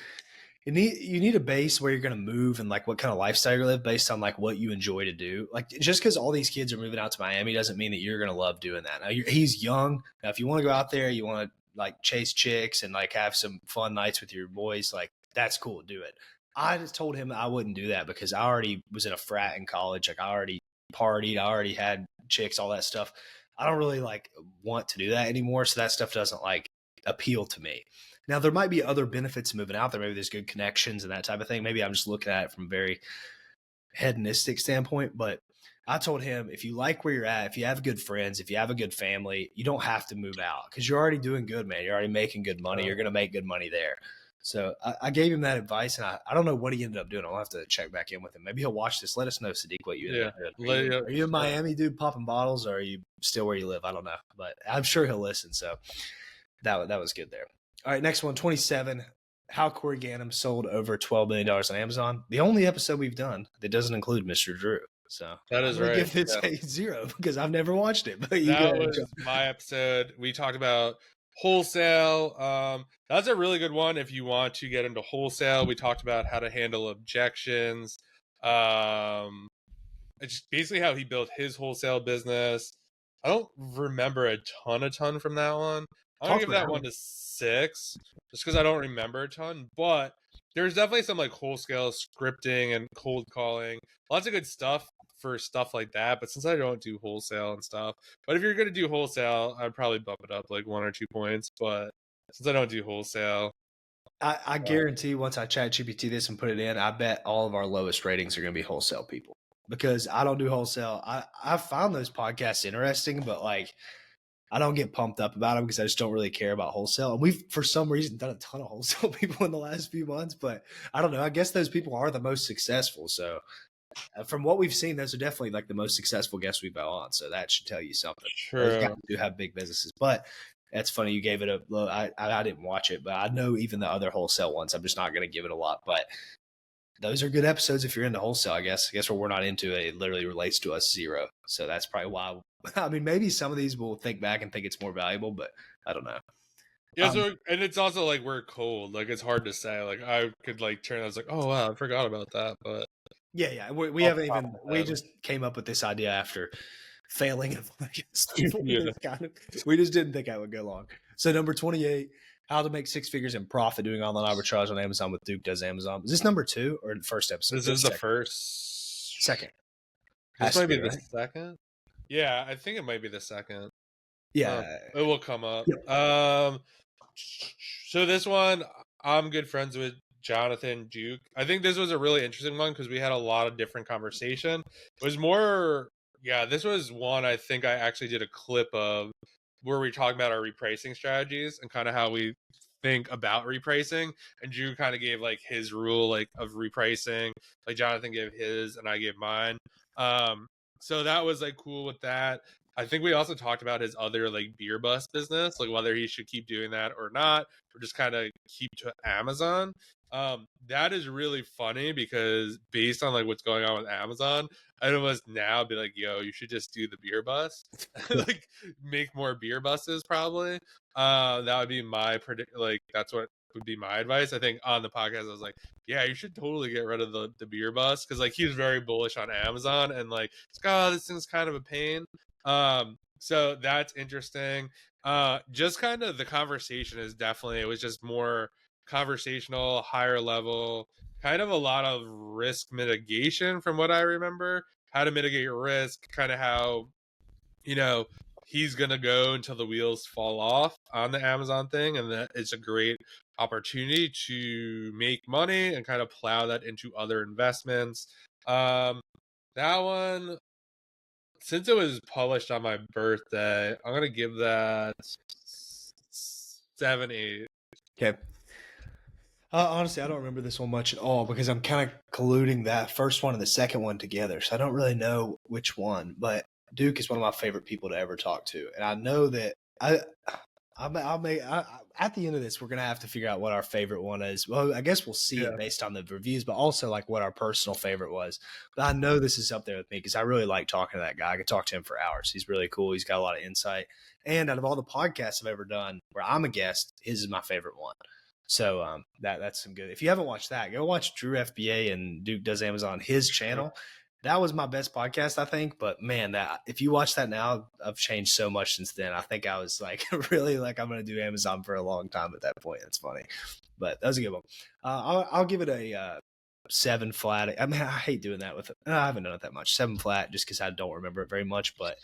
you need a base where you're going to move and like what kind of lifestyle you live based on like what you enjoy to do. Like just because all these kids are moving out to Miami doesn't mean that you're going to love doing that. Now he's young. Now, if you want to go out there, you want to like chase chicks and like have some fun nights with your boys, like that's cool. Do it. I just told him I wouldn't do that because I already was in a frat in college. Like I already partied, I already had chicks, all that stuff. I don't really like want to do that anymore. So that stuff doesn't like appeal to me. Now there might be other benefits moving out there. Maybe there's good connections and that type of thing. Maybe I'm just looking at it from a very hedonistic standpoint, but I told him, if you like where you're at, if you have good friends, if you have a good family, you don't have to move out because you're already doing good, man. You're already making good money. You're going to make good money there. So I gave him that advice, and I don't know what he ended up doing. I'll have to check back in with him. Maybe he'll watch this. Let us know, Sadiq, what you ended up doing. Are you in Miami, dude, popping bottles, or are you still where you live? I don't know, but I'm sure he'll listen. So that was good there. All right, next one, 27. How Corey Ganem sold over $12 million on Amazon. The only episode we've done that doesn't include Mr. Drew. So that is right. Give this a 0 because I've never watched it. But that was my episode. We talked about wholesale. That's a really good one if you want to get into wholesale. We talked about how to handle objections. It's basically how he built his wholesale business. I don't remember a ton from that one. I'm gonna give that one to 6 just because I don't remember a ton, but there's definitely some like wholesale scripting and cold calling, lots of good stuff for stuff like that. But since I don't do wholesale and stuff, but if you're gonna do wholesale, I'd probably bump it up like 1 or 2 points. But since I don't do wholesale, I guarantee once I chat GPT this and put it in, I bet all of our lowest ratings are gonna be wholesale people because I don't do wholesale. I found those podcasts interesting, but like I don't get pumped up about them because I just don't really care about wholesale. And we've, for some reason, done a ton of wholesale people in the last few months, but I don't know. I guess those people are the most successful. So from what we've seen, those are definitely like the most successful guests we've been on. So that should tell you something. True. Those guys do have big businesses, but that's funny. You gave it a low. I didn't watch it, but I know even the other wholesale ones, I'm just not going to give it a lot, but those are good episodes if you're into wholesale, I guess. What we're not into, it literally relates to us 0. So that's probably why. I mean, maybe some of these will think back and think it's more valuable, but I don't know. Yeah, so and it's also like we're cold. Like it's hard to say. Like I could like turn. I was like, oh wow, I forgot about that. But yeah, we haven't even. We just came up with this idea after failing. We just didn't think I would go long. So number 28. How to make 6 figures in profit doing online arbitrage on Amazon with Duke Does Amazon. Is this number 2 or the first episode? This is the first. Second. This might be the second. Yeah, I think it might be the second. Yeah. It will come up. Yep. So this one, I'm good friends with Jonathan Duke. I think this was a really interesting one because we had a lot of different conversation. It was more, yeah, this was one I think I actually did a clip of where we talk about our repricing strategies and kind of how we think about repricing. And Drew kind of gave like his rule like of repricing, like Jonathan gave his and I gave mine. Um, so that was like cool with that. I think we also talked about his other like beer bus business, like whether he should keep doing that or not, or just kind of keep to Amazon. That is really funny because based on like what's going on with Amazon, I'd almost now be like, yo, you should just do the beer bus. Like make more beer buses probably. That would be my predict like that's what would be my advice. I think on the podcast I was like, yeah, you should totally get rid of the beer bus because like he was very bullish on Amazon and like it's like, oh, this thing's kind of a pain. So that's interesting. Just kind of the conversation is definitely, it was just more conversational, higher level, kind of a lot of risk mitigation from what I remember, how to mitigate risk, kind of how, you know, he's going to go until the wheels fall off on the Amazon thing. And that it's a great opportunity to make money and kind of plow that into other investments. That one, since it was published on my birthday, I'm gonna give that 7, 8. Okay. Honestly, I don't remember this one much at all because I'm kind of colluding that first one and the second one together. So I don't really know which one. But Duke is one of my favorite people to ever talk to, and I know that at the end of this, we're gonna have to figure out what our favorite one is. Well, I guess we'll see Yeah. it based on the reviews, but also like what our personal favorite was. But I know this is up there with me because I really like talking to that guy. I could talk to him for hours. He's really cool. He's got a lot of insight. And out of all the podcasts I've ever done where I'm a guest, his is my favorite one. So that's some good. If you haven't watched that, go watch Drew FBA and Duke Does Amazon, his channel. That was my best podcast, I think. But man, that if you watch that now, I've changed so much since then. I think I was like really like I'm going to do Amazon for a long time at that point. That's funny, but that was a good one. I'll give it a 7 flat. I mean, I hate doing that with it. I haven't done it that much. 7 flat, just because I don't remember it very much. But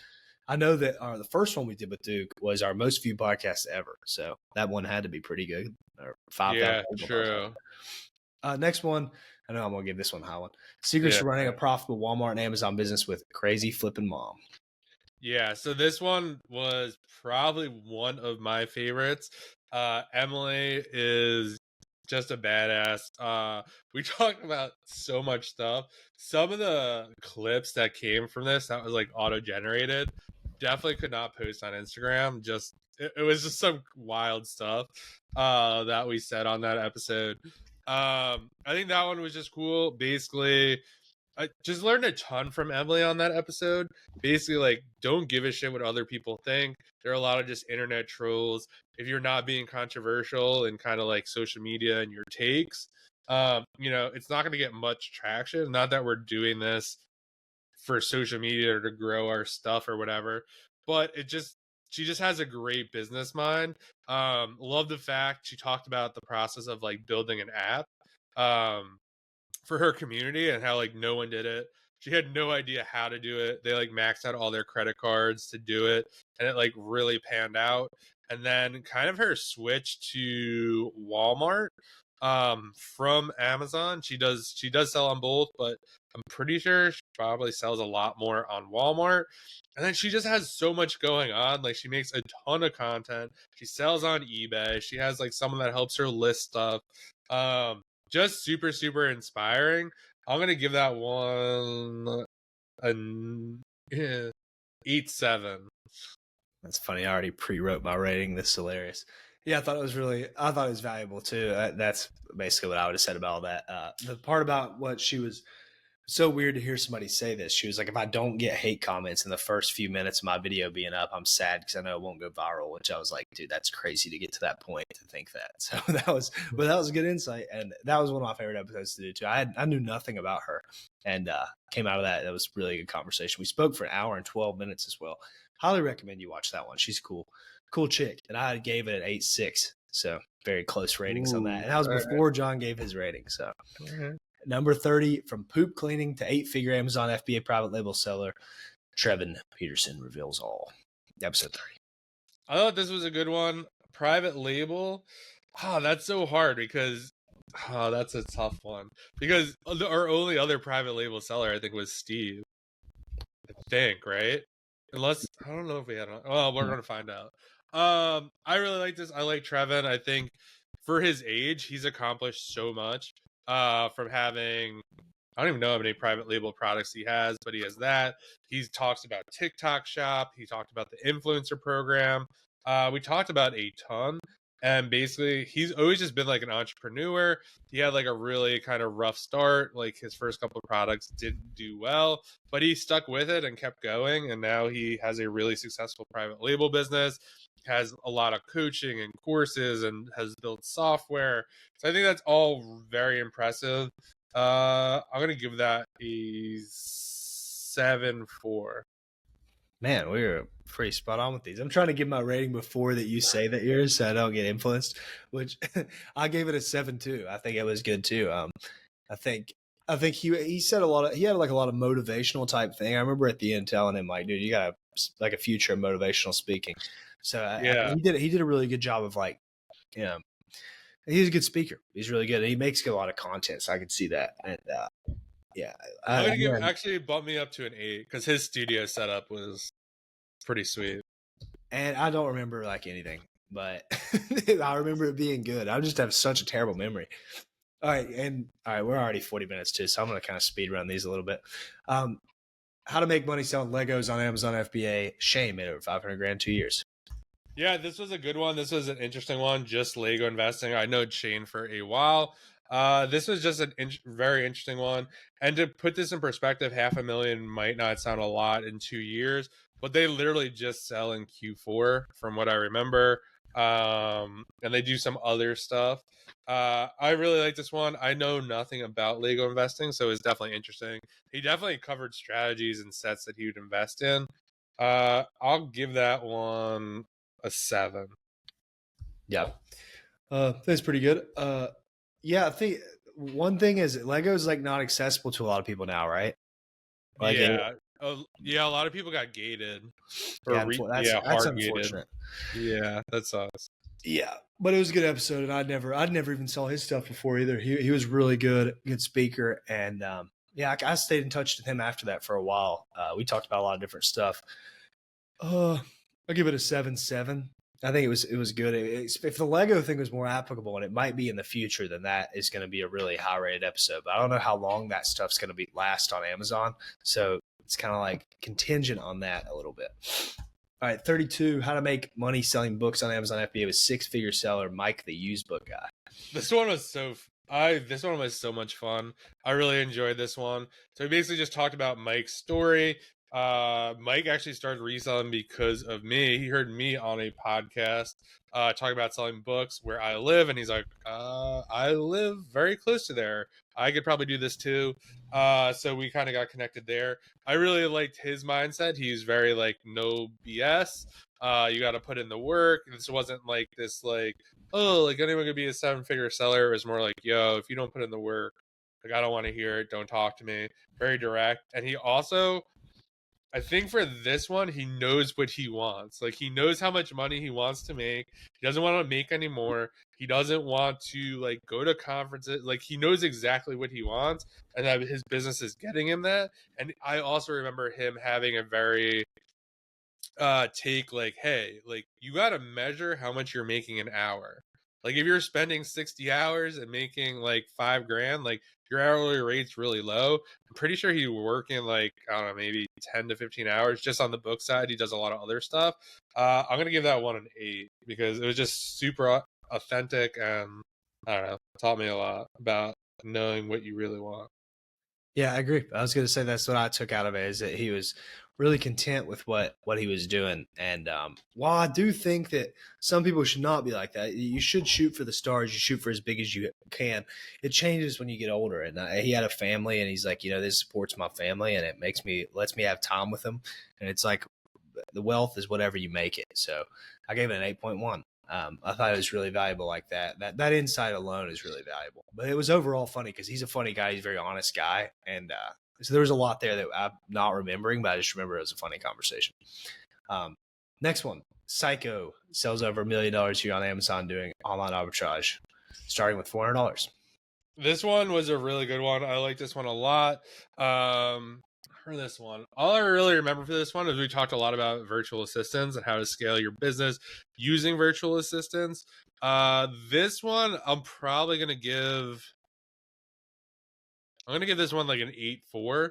I know that the first one we did with Duke was our most viewed podcast ever, so that one had to be pretty good. Or 5,000. Yeah, true. Next one, I know I'm gonna give this one a high one. Secrets Yeah. to running a profitable Walmart and Amazon business with crazy flipping mom. Yeah, so this one was probably one of my favorites. Emily is just a badass. We talked about so much stuff. Some of the clips that came from this that was like auto generated definitely could not post on Instagram. Just it was just some wild stuff that we said on that episode. I think that one was just cool. Basically, I just learned a ton from Emily on that episode. Basically, like, don't give a shit what other people think. There are a lot of just internet trolls. If you're not being controversial and kind of like social media and your takes, it's not going to get much traction. Not that we're doing this for social media or to grow our stuff or whatever, but she just has a great business mind. Love the fact she talked about the process of like building an app. For her community and how like no one did it. She had no idea how to do it. They like maxed out all their credit cards to do it, and it like really panned out. And then kind of her switch to Walmart from Amazon. She does sell on both, but I'm pretty sure she probably sells a lot more on Walmart. And then she just has so much going on. Like she makes a ton of content. She sells on eBay. She has like someone that helps her list stuff. Just super, super inspiring. I'm gonna give that one an 8-7. That's funny. I already pre-wrote my rating. This is hilarious. Yeah, I thought it was valuable too. That's basically what I would have said about all that. The part about what she was so weird to hear somebody say this. She was like, if I don't get hate comments in the first few minutes of my video being up, I'm sad because I know it won't go viral, which I was like, dude, that's crazy to get to that point to think that. So that was a good insight. And that was one of my favorite episodes to do too. I knew nothing about her and came out of that. That was really a good conversation. We spoke for an hour and 12 minutes as well. Highly recommend you watch that one. She's cool chick. And I gave it an 8.6. So very close ratings on that. And that was before John gave his rating. So Number 30, from poop cleaning to 8-figure Amazon FBA private label seller, Trevin Peterson reveals all. Episode 30. I thought this was a good one. private label. Oh, that's so hard because that's a tough one. Because our only other private label seller, I think, was Steve. I think, right? Unless I don't know if we had. Well, we're gonna find out. I really like this. I like Trevin. I think for his age, he's accomplished so much. From having I don't even know how many private label products he has, but he has that. He talks about TikTok Shop. He talked about the influencer program. We talked about a ton. And basically, he's always just been like an entrepreneur. He had like a really kind of rough start. Like his first couple of products didn't do well, but he stuck with it and kept going. And now he has a really successful private label business, has a lot of coaching and courses, and has built software. So I think that's all very impressive. I'm gonna give that a 7.4. Man, we were pretty spot on with these. I'm trying to give my rating before that you say that yours, so I don't get influenced. Which I gave it a 7 too. I think it was good too. I think he said a lot of he had like a lot of motivational type thing. I remember at the end telling him like, dude, you got like a future of motivational speaking. So Yeah, he did a really good job of like, you know, he's a good speaker. He's really good. He makes a lot of content, so I can see that. And yeah, I'm gonna give actually bump me up to an 8 because his studio setup was pretty sweet. and I don't remember like anything, but I remember it being good. I just have such a terrible memory. All right, we're already 40 minutes too, so I'm gonna kind of speed run these a little bit. How to make money selling Legos on Amazon FBA. Shane made over 500 grand 2 years. Yeah, this was a good one. This was an interesting one. Just Lego investing. I know Shane for a while. This was just a very interesting one. And to put this in perspective, 500,000 might not sound a lot in 2 years, but they literally just sell in Q4, from what I remember. And they do some other stuff. I really like this one. I know nothing about Lego investing, so it's definitely interesting. He definitely covered strategies and sets that he would invest in. I'll give that one a 7. Yeah, that's pretty good. Yeah, I think one thing is Lego's like not accessible to a lot of people now, right? Like, Yeah. Yeah, a lot of people got gated yeah, that's hard gated. unfortunate. Yeah, that sucks. Yeah, but it was a good episode, and I'd never even saw his stuff before either. He was really good speaker, and yeah, I stayed in touch with him after that for a while. We talked about a lot of different stuff. I'll give it a 7.7. I think it was good. If the Lego thing was more applicable, and it might be in the future, then that is going to be a really high rated episode. But I don't know how long that stuff's going to be last on Amazon, so it's kind of like contingent on that a little bit. All right, 32. How to make money selling books on Amazon FBA with six-figure seller Mike, the used book guy. This one was this one was so much fun. I really enjoyed this one. So we basically just talked about Mike's story. Mike actually started reselling because of me. He heard me on a podcast talk about selling books where I live, and he's like, I live very close to there. I could probably do this too. So we kind of got connected there. I really liked his mindset. He's very like no BS. You got to put in the work. This wasn't like this like, oh, like anyone could be a 7-figure seller. It was more like, yo, if you don't put in the work, like I don't want to hear it. Don't talk to me. Very direct. And he also, I think for this one, he knows what he wants. Like he knows how much money he wants to make. He doesn't want to make any more. He doesn't want to like go to conferences. Like he knows exactly what he wants, and that his business is getting him that. And I also remember him having a very take like, hey, like you got to measure how much you're making an hour. Like if you're spending 60 hours and making like 5 grand, like your hourly rate's really low. I'm pretty sure he's working like, I don't know, maybe 10 to 15 hours just on the book side. He does a lot of other stuff. I'm going to give that one an 8 because it was just super authentic, and I don't know, taught me a lot about knowing what you really want. Yeah, I agree. I was going to say that's what I took out of it, is that he was really content with what he was doing. And while I do think that some people should not be like that, you should shoot for the stars. You shoot for as big as you can. It changes when you get older. And he had a family, and he's like, this supports my family, and it lets me have time with them. And it's like the wealth is whatever you make it. So I gave it an 8.1. I thought it was really valuable like that. That insight alone is really valuable. But it was overall funny because he's a funny guy. He's a very honest guy. And so there was a lot there that I'm not remembering, but I just remember it was a funny conversation. Next one, Psycho sells over $1 million a year on Amazon doing online arbitrage, starting with $400. This one was a really good one. I like this one a lot. For this one, all I really remember for this one is we talked a lot about virtual assistants and how to scale your business using virtual assistants. This one I'm probably gonna give. I'm gonna give this one like an 8.4.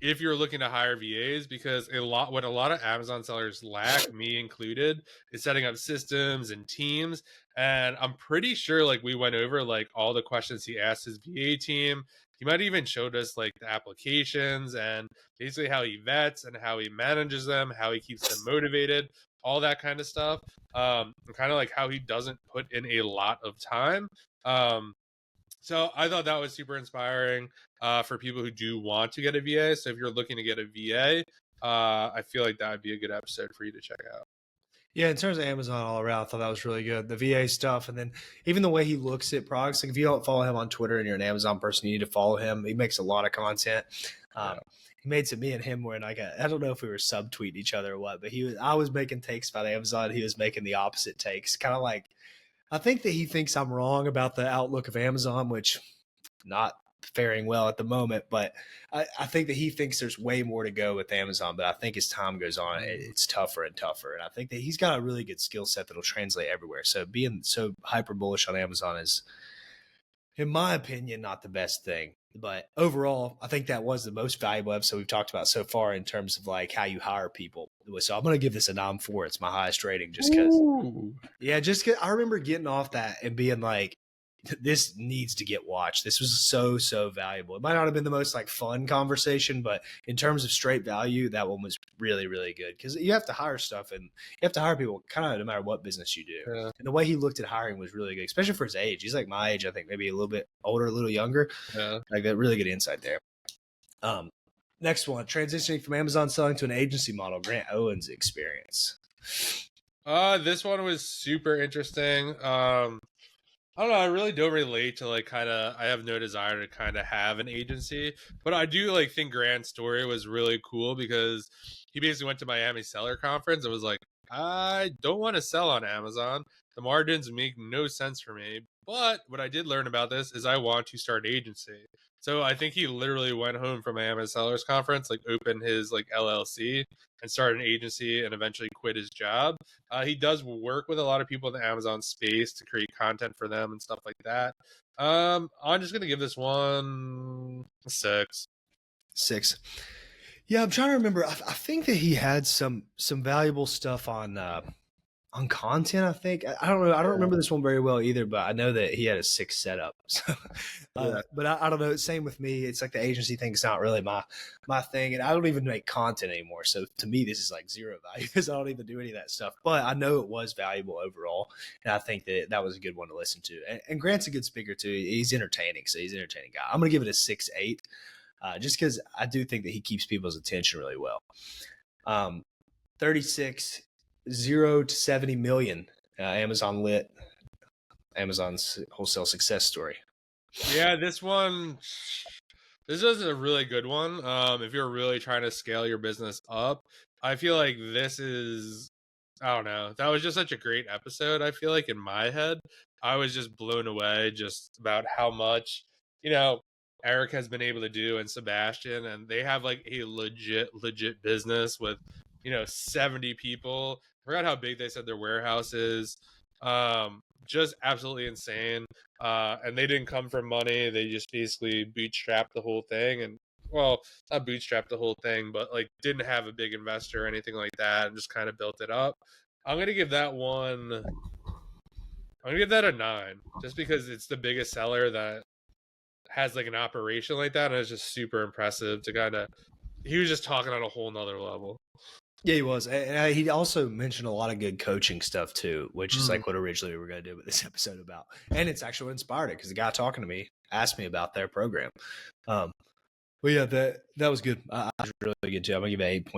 If you're looking to hire VAs, because what a lot of Amazon sellers lack, me included, is setting up systems and teams. And I'm pretty sure like we went over like all the questions he asked his VA team. He might even showed us like the applications and basically how he vets and how he manages them, how he keeps them motivated, all that kind of stuff. And kind of like how he doesn't put in a lot of time. So I thought that was super inspiring for people who do want to get a VA. So if you're looking to get a VA, I feel like that would be a good episode for you to check out. Yeah, in terms of Amazon all around, I thought that was really good. The VA stuff, and then even the way he looks at products. Like if you don't follow him on Twitter and you're an Amazon person, you need to follow him. He makes a lot of content. Yeah. He made some me and him where like I don't know if we were subtweeting each other or what, but I was making takes about Amazon. He was making the opposite takes, kind of like I think that he thinks I'm wrong about the outlook of Amazon, which not faring well at the moment, but I think that he thinks there's way more to go with Amazon. But I think as time goes on, it's tougher and tougher. And I think that he's got a really good skill set that'll translate everywhere. So being so hyper bullish on Amazon is, in my opinion, not the best thing. But overall, I think that was the most valuable episode we've talked about so far in terms of like how you hire people. So I'm going to give this a 9.4. It's my highest rating just because, just because I remember getting off that and being like, this needs to get watched. This was so valuable. It might not have been the most like fun conversation, but in terms of straight value, that one was really good because you have to hire stuff and you have to hire people kind of no matter what business you do. Yeah. And the way he looked at hiring was really good, especially for his age. He's like my age, I think maybe a little bit older, a little younger. Yeah. Like that really good insight there. Next one, transitioning from Amazon selling to an agency model, Grant Owen's experience. This one was super interesting. I don't know. I really don't relate to like I have no desire to kind of have an agency, but I do like think Grant's story was really cool because he basically went to Miami Seller Conference and was like, I don't want to sell on Amazon. The margins make no sense for me. But what I did learn about this is I want to start an agency. So I think he literally went home from Miami Sellers Conference, like opened his like LLC and started an agency and eventually quit his job. He does work with a lot of people in the Amazon space to create content for them and stuff like that. I'm just gonna give this one a 6. 6. Yeah, I'm trying to remember. I think that he had some valuable stuff on content. I think I don't know. I don't remember this one very well either, but I know that he had a 6 setup. So, but I don't know. Same with me. It's like the agency thing is not really my thing, and I don't even make content anymore. So to me, this is like zero value because I don't even do any of that stuff. But I know it was valuable overall, and I think that was a good one to listen to. And Grant's a good speaker too. He's entertaining, so he's an entertaining guy. I'm gonna give it a 6.8. Just because I do think that he keeps people's attention really well. 36, 0 to 70 million. Amazon lit. Amazon's wholesale success story. Yeah, this is a really good one. If you're really trying to scale your business up, I feel like this is, I don't know, that was just such a great episode. I feel like in my head, I was just blown away just about how much, Eric has been able to do and Sebastian, and they have like a legit business with, 70 people. I forgot how big they said their warehouse is. Just absolutely insane. And they didn't come from money. They just basically bootstrapped the whole thing. And well, not bootstrapped the whole thing, but like didn't have a big investor or anything like that and just kind of built it up. I'm going to give that a 9 just because it's the biggest seller that has like an operation like that. And it's just super impressive to he was just talking on a whole nother level. Yeah, he was. And he also mentioned a lot of good coaching stuff too, which is like what originally we were going to do with this episode about. And it's actually inspired it because the guy talking to me asked me about their program. But yeah, that was good. I was really good too. I'm going to give it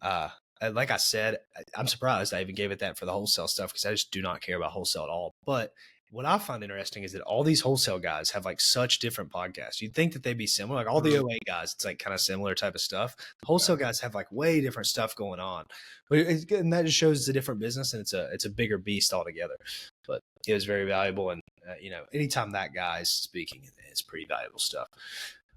8.2. Like I said, I'm surprised I even gave it that for the wholesale stuff because I just do not care about wholesale at all. But what I find interesting is that all these wholesale guys have like such different podcasts. You'd think that they'd be similar, like all the Mhm. 08 guys, it's like kind of similar type of stuff. Yeah. Wholesale guys have like way different stuff going on, but it's good, and that just shows it's a different business and it's a bigger beast altogether. But it was very valuable, and anytime that guy's speaking, it's pretty valuable stuff.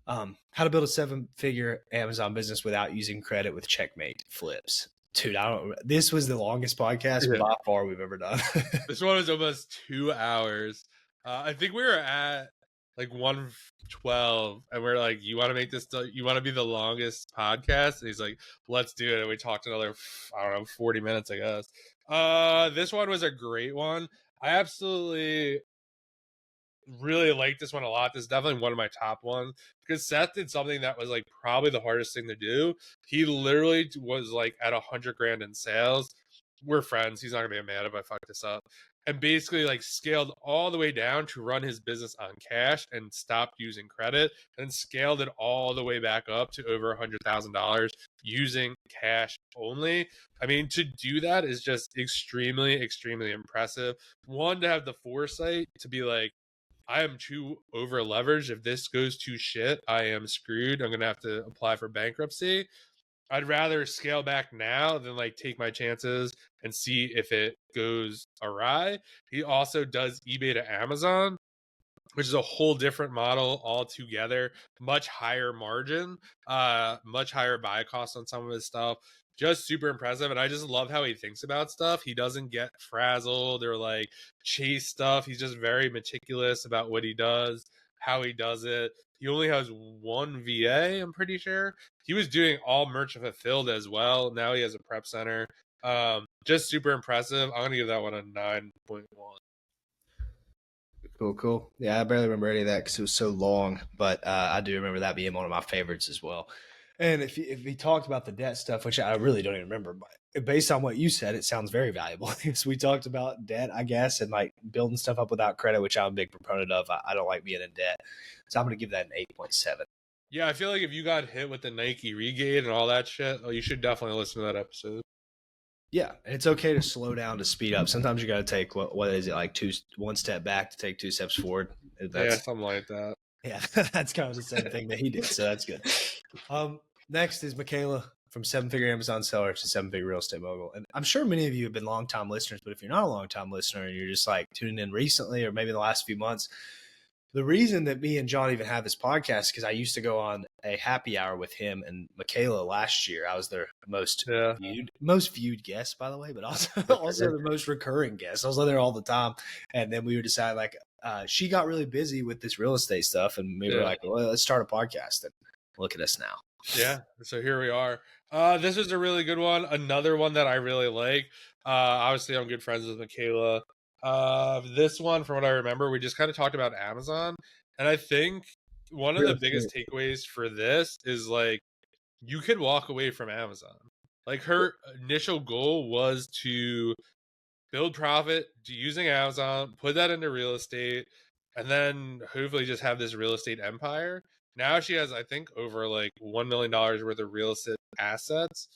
How to build a 7-figure Amazon business without using credit with Checkmate flips. Dude, this was the longest podcast Yeah. by far we've ever done. This one was almost 2 hours. I think we were at like 112, and we're like, "You want to make this? You want to be the longest podcast?" And he's like, "Let's do it." And we talked another, I don't know, 40 minutes, I guess. This one was a great one. I absolutely really like this one a lot. This is definitely one of my top ones because Seth did something that was like probably the hardest thing to do. He literally was like at 100 grand in sales. We're friends. He's not gonna be mad if I fuck this up. And basically like scaled all the way down to run his business on cash and stopped using credit, and scaled it all the way back up to over $100,000 using cash only. I mean, to do that is just extremely, extremely impressive. One, to have the foresight to be like, I am too over leveraged. If this goes to shit, I am screwed. I'm gonna have to apply for bankruptcy. I'd rather scale back now than like take my chances and see if it goes awry. He also does eBay to Amazon, which is a whole different model altogether. Much higher margin, much higher buy cost on some of his stuff. Just super impressive, and I just love how he thinks about stuff. He doesn't get frazzled or like chase stuff. He's just very meticulous about what he does, how he does it. He only has one VA, I'm pretty sure. He was doing all merchant fulfilled as well. Now he has a prep center. Just super impressive. I'm gonna give that one a 9.1. Cool. Yeah, I barely remember any of that because it was so long, but I do remember that being one of my favorites as well. And if he talked about the debt stuff, which I really don't even remember, but based on what you said, it sounds very valuable. So we talked about debt, I guess, and like building stuff up without credit, which I'm a big proponent of. I don't like being in debt, so I'm going to give that an 8.7. Yeah, I feel like if you got hit with the Nike Regate and all that shit, you should definitely listen to that episode. Yeah, and it's okay to slow down to speed up. Sometimes you got to take what is it, like one step back to take 2 steps forward. Yeah, something like that. Yeah, that's kind of the same thing that he did, so that's good. Next is Michaela, from 7-figure Amazon seller to 7-figure real estate mogul. And I'm sure many of you have been longtime listeners, but if you're not a longtime listener and you're just like tuning in recently or maybe the last few months, the reason that me and John even have this podcast is because I used to go on a happy hour with him and Michaela last year. I was their most viewed guest, by the way, but also the most recurring guest. I was there all the time, and then we would decide like she got really busy with this real estate stuff, and we were like, well, let's start a podcast. And look at us now. Yeah, so here we are. This is a really good one. Another one that I really like. Obviously, I'm good friends with Michaela. This one, from what I remember, we just kind of talked about Amazon, and I think one of the biggest takeaways for this is like you could walk away from Amazon. Like her initial goal was to build profit using Amazon, put that into real estate, and then hopefully just have this real estate empire. Now she has, I think, over like $1 million worth of real estate assets,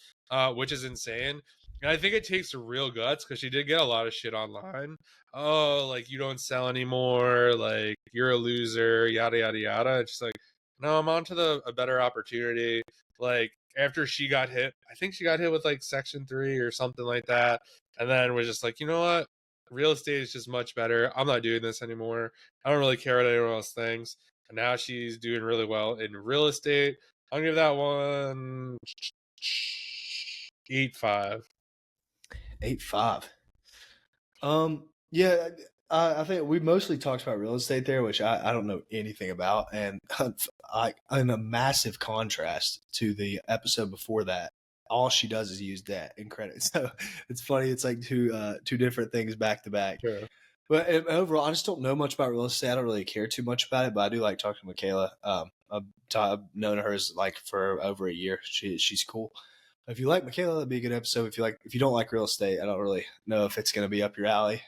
which is insane. And I think it takes real guts because she did get a lot of shit online. Oh, like you don't sell anymore, like you're a loser, yada yada yada. It's just like, no, I'm on to a better opportunity. Like after she got hit, I think she got hit with like Section 3 or something like that. And then we're just like, you know what? Real estate is just much better. I'm not doing this anymore. I don't really care what anyone else thinks. And now she's doing really well in real estate. I'll give that one 8.5. 8.5. Yeah, I think we mostly talked about real estate there, which I don't know anything about, and in a massive contrast to the episode before that, all she does is use debt and credit. So it's funny. It's like two different things back to back. Sure. But overall, I just don't know much about real estate. I don't really care too much about it, but I do like talking to Michaela. I've known her like for over a year. She's cool. If you like Michaela, that'd be a good episode. If you don't like real estate, I don't really know if it's going to be up your alley.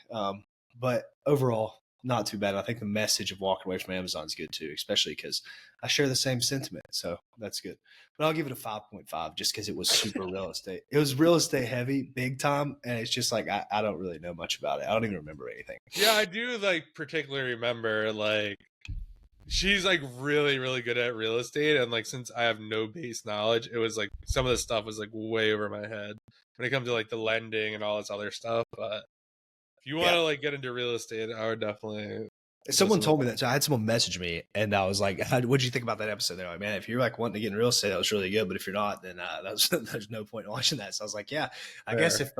But overall, not too bad. I think the message of walking away from Amazon is good too, especially because I share the same sentiment. So that's good. But I'll give it a 5.5 just because it was super real estate. It was real estate heavy, big time. And it's just like, I don't really know much about it. I don't even remember anything. Yeah, I do like particularly remember like she's like really, really good at real estate. And like since I have no base knowledge, it was like some of the stuff was like way over my head when it comes to like the lending and all this other stuff. But if you want to like get into real estate, I would definitely. Someone told me that. So I had someone message me and I was like, what'd you think about that episode? They're like, man, if you're like wanting to get in real estate, that was really good. But if you're not, then there's no point in watching that. So I was like, yeah, I guess if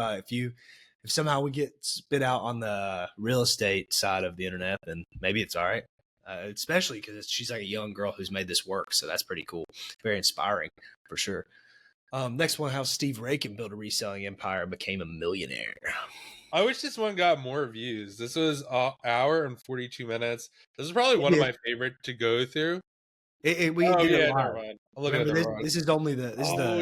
somehow we get spit out on the real estate side of the internet, then maybe it's all right. Especially because she's like a young girl who's made this work. So that's pretty cool. Very inspiring for sure. Next one, how Steve Rakin built a reselling empire and became a millionaire. I wish this one got more views. This was an hour and 42 minutes. This is probably one of my favorite to go through. Never mind. I'm looking at the wrong. This is only the.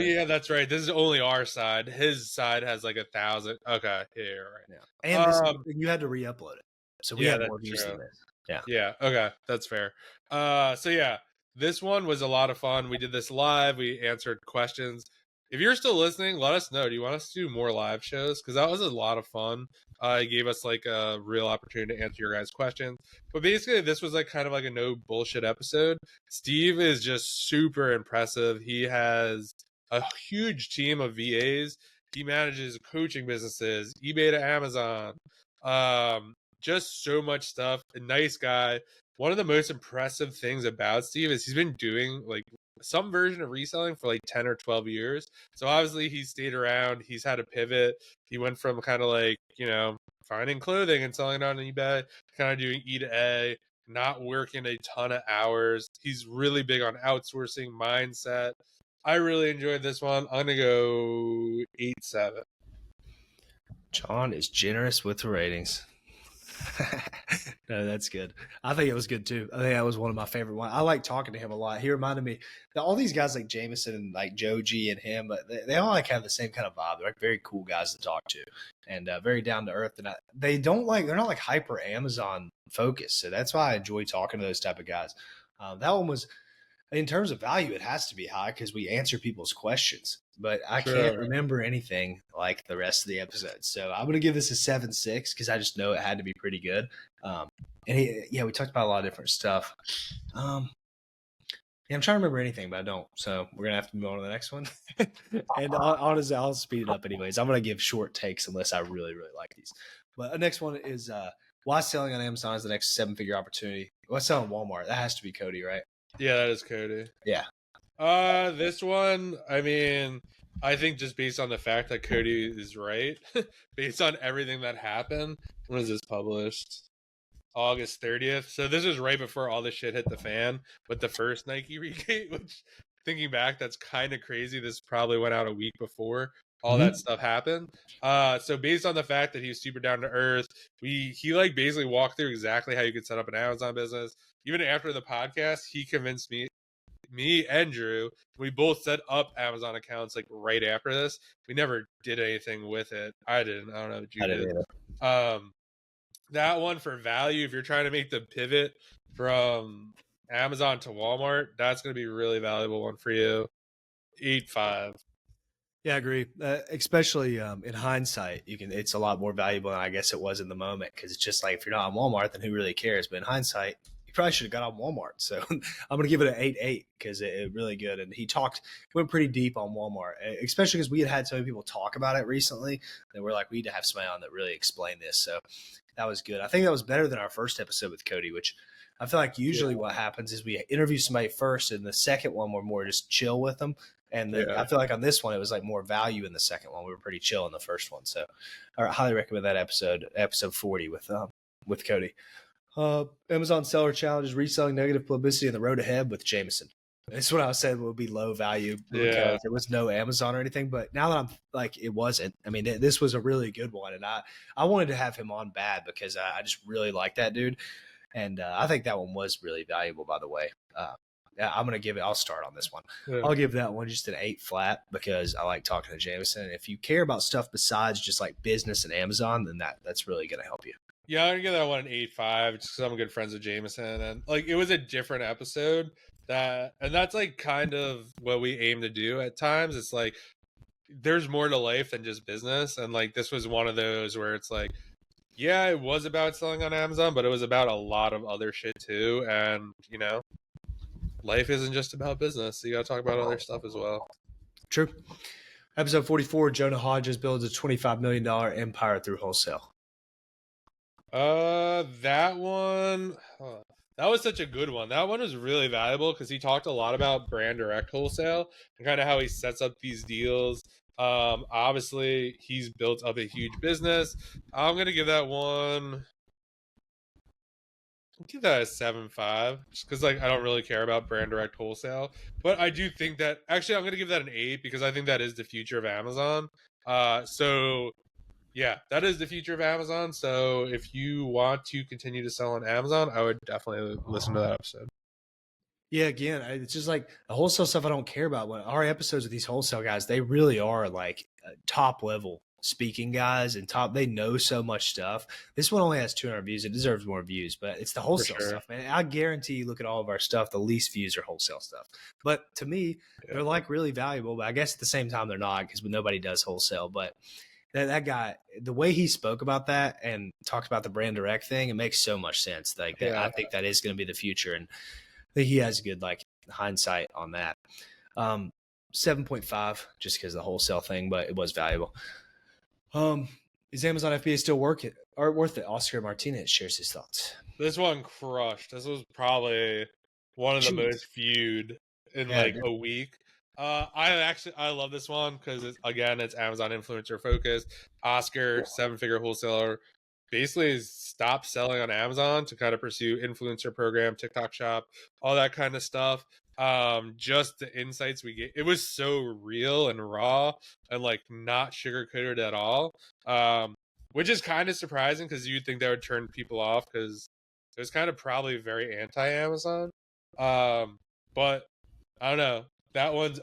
Yeah, that's right. This is only our side. His side has like 1,000. Okay, yeah, right. Yeah. And you had to re-upload it, so we had more views than this. Yeah. Yeah. Okay, that's fair. So yeah, this one was a lot of fun. We did this live. We answered questions. If you're still listening, let us know. Do you want us to do more live shows? Because that was a lot of fun. It gave us like a real opportunity to answer your guys' questions. But basically, this was like kind of like a no bullshit episode. Steve is just super impressive. He has a huge team of VAs. He manages coaching businesses, eBay to Amazon, just so much stuff. A nice guy. One of the most impressive things about Steve is he's been doing like some version of reselling for like 10 or 12 years. So obviously he stayed around. He's had a pivot. He went from kind of like, finding clothing and selling it on eBay, kind of doing E to A, not working a ton of hours. He's really big on outsourcing mindset. I really enjoyed this one. I'm going to go 8.7. John is generous with the ratings. No, that's good. I think it was good too. I think that was one of my favorite ones. I like talking to him a lot. He reminded me that all these guys like Jameson and like Joe G and him, but they all like have the same kind of vibe. They're like very cool guys to talk to and very down to earth. And they're not like hyper Amazon focused. So that's why I enjoy talking to those type of guys. That one was, in terms of value, it has to be high because we answer people's questions. But I can't remember anything like the rest of the episode. So I'm going to give this a 7.6 because I just know it had to be pretty good. We talked about a lot of different stuff. I'm trying to remember anything, but I don't. So we're going to have to move on to the next one. And honestly, I'll speed it up anyways. I'm going to give short takes unless I really, really like these. But the next one is why selling on Amazon is the next 7-figure opportunity. Why selling Walmart? That has to be Cody, right? Yeah, that is Cody. Yeah. This one, I mean, I think just based on the fact that Cody is right, based on everything that happened. When was this published? August 30th. So this is right before all this shit hit the fan with the first Nike regate, which thinking back, that's kind of crazy. This probably went out a week before all that stuff happened. So based on the fact that he was super down to earth, he like basically walked through exactly how you could set up an Amazon business. Even after the podcast, he convinced me and Drew, we both set up Amazon accounts like right after this. We never did anything with it. I didn't. I don't know if you did. That one for value, if you're trying to make the pivot from Amazon to Walmart, that's going to be a really valuable one for you. 8.5. Yeah, I agree. Especially in hindsight, it's a lot more valuable than I guess it was in the moment because it's just like if you're not on Walmart, then who really cares? But in hindsight, you probably should have got on Walmart. So I'm going to give it an 8.8 because it really good. And he went pretty deep on Walmart, especially because we had so many people talk about it recently that we're like, we need to have somebody on that really explain this. So that was good. I think that was better than our first episode with Cody, which I feel like usually what happens is we interview somebody first and the second one we're more just chill with them. And I feel like on this one, it was like more value in the second one. We were pretty chill in the first one. So I highly recommend that episode 40 with Cody. Amazon Seller Challenges, Reselling Negative Publicity, and the Road Ahead with Jameson. That's what I was saying would be low value because there was no Amazon or anything. But now that I'm like, it wasn't. I mean, this was a really good one. And I wanted to have him on bad because I just really like that dude. And I think that one was really valuable, by the way. I'm going to give it, I'll start on this one. Yeah. I'll give that one just an 8 flat because I like talking to Jameson. And if you care about stuff besides just like business and Amazon, then that's really going to help you. Yeah, I'm gonna give that one an 8.5 just because I'm good friends with Jameson, and like it was a different episode and that's like kind of what we aim to do at times. It's like there's more to life than just business, and like this was one of those where it's like, yeah, it was about selling on Amazon, but it was about a lot of other shit too, and life isn't just about business. So you got to talk about other stuff as well. True. Episode 44, Jonah Hodges builds a $25 million empire through wholesale. That one, that was such a good one. That one was really valuable because he talked a lot about brand direct wholesale and kind of how he sets up these deals. Obviously he's built up a huge business. I'm gonna give that one. I'll give that a 7.5 just because like I don't really care about brand direct wholesale, but I do think that actually I'm gonna give that an 8 because I think that is the future of Amazon. So yeah, that is the future of Amazon. So if you want to continue to sell on Amazon, I would definitely listen to that episode. Yeah, again, it's just like the wholesale stuff I don't care about. When our episodes with these wholesale guys, they really are like top level speaking guys and they know so much stuff. This one only has 200 views. It deserves more views, but it's the For wholesale sure. stuff, man. I guarantee you look at all of our stuff, the least views are wholesale stuff. But to me, Yeah. they're like really valuable, but I guess at the same time they're not because nobody does wholesale. But that guy, the way he spoke about that and talked about the brand direct thing, it makes so much sense. Like that, I think that is going to be the future, and I think he has a good like hindsight on that. 7.5 just because of the wholesale thing, but it was valuable. Is Amazon FBA still worth it? Oscar Martinez shares his thoughts. This one crushed. This was probably one of the most viewed in like a week. I love this one because it's Amazon influencer focused. Oscar, 7-figure wholesaler, basically stopped selling on Amazon to kind of pursue influencer program, TikTok shop, all that kind of stuff. Just the insights we get, it was so real and raw and like not sugar-coated at all. Which is kind of surprising because you'd think that would turn people off because it was kind of probably very anti-Amazon. But I don't know. That one's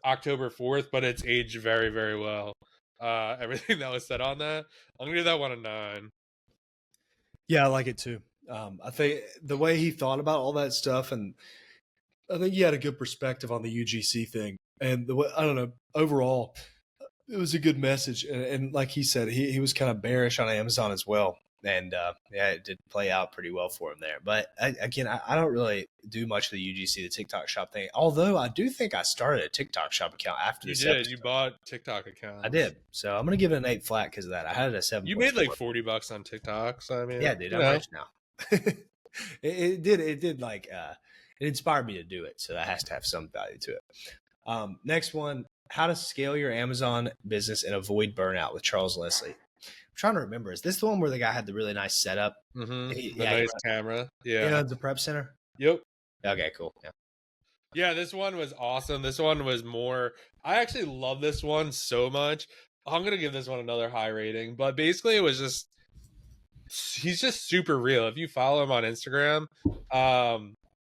October 4th, but it's aged very, very well. Everything that was said on that. I'm gonna give that one a 9. Yeah, I like it too. I think the way he thought about all that stuff, and I think he had a good perspective on the UGC thing. And the way, I don't know, overall, it was a good message. And like he said, he was kind of bearish on Amazon as well. And yeah, it did play out pretty well for him there. But again, I don't really do much of the UGC, the TikTok shop thing. Although I do think I started a TikTok shop account after this. You did. You bought TikTok accounts. I did. So I'm gonna give it an 8 flat because of that. I had it at 7. You made like $40 on TikTok. So I mean, yeah, dude, I'm rich now. it did like it inspired me to do it. So that has to have some value to it. Next one, how to scale your Amazon business and avoid burnout with Charles Leslie. I'm trying to remember. Is this the one where the guy had the really nice setup? The nice camera. Yeah. You know, the prep center? Yep. Okay, cool. Yeah. Yeah, this one was awesome. This one was more. I actually love this one so much. I'm going to give this one another high rating. But basically, it was just. He's just super real. If you follow him on Instagram,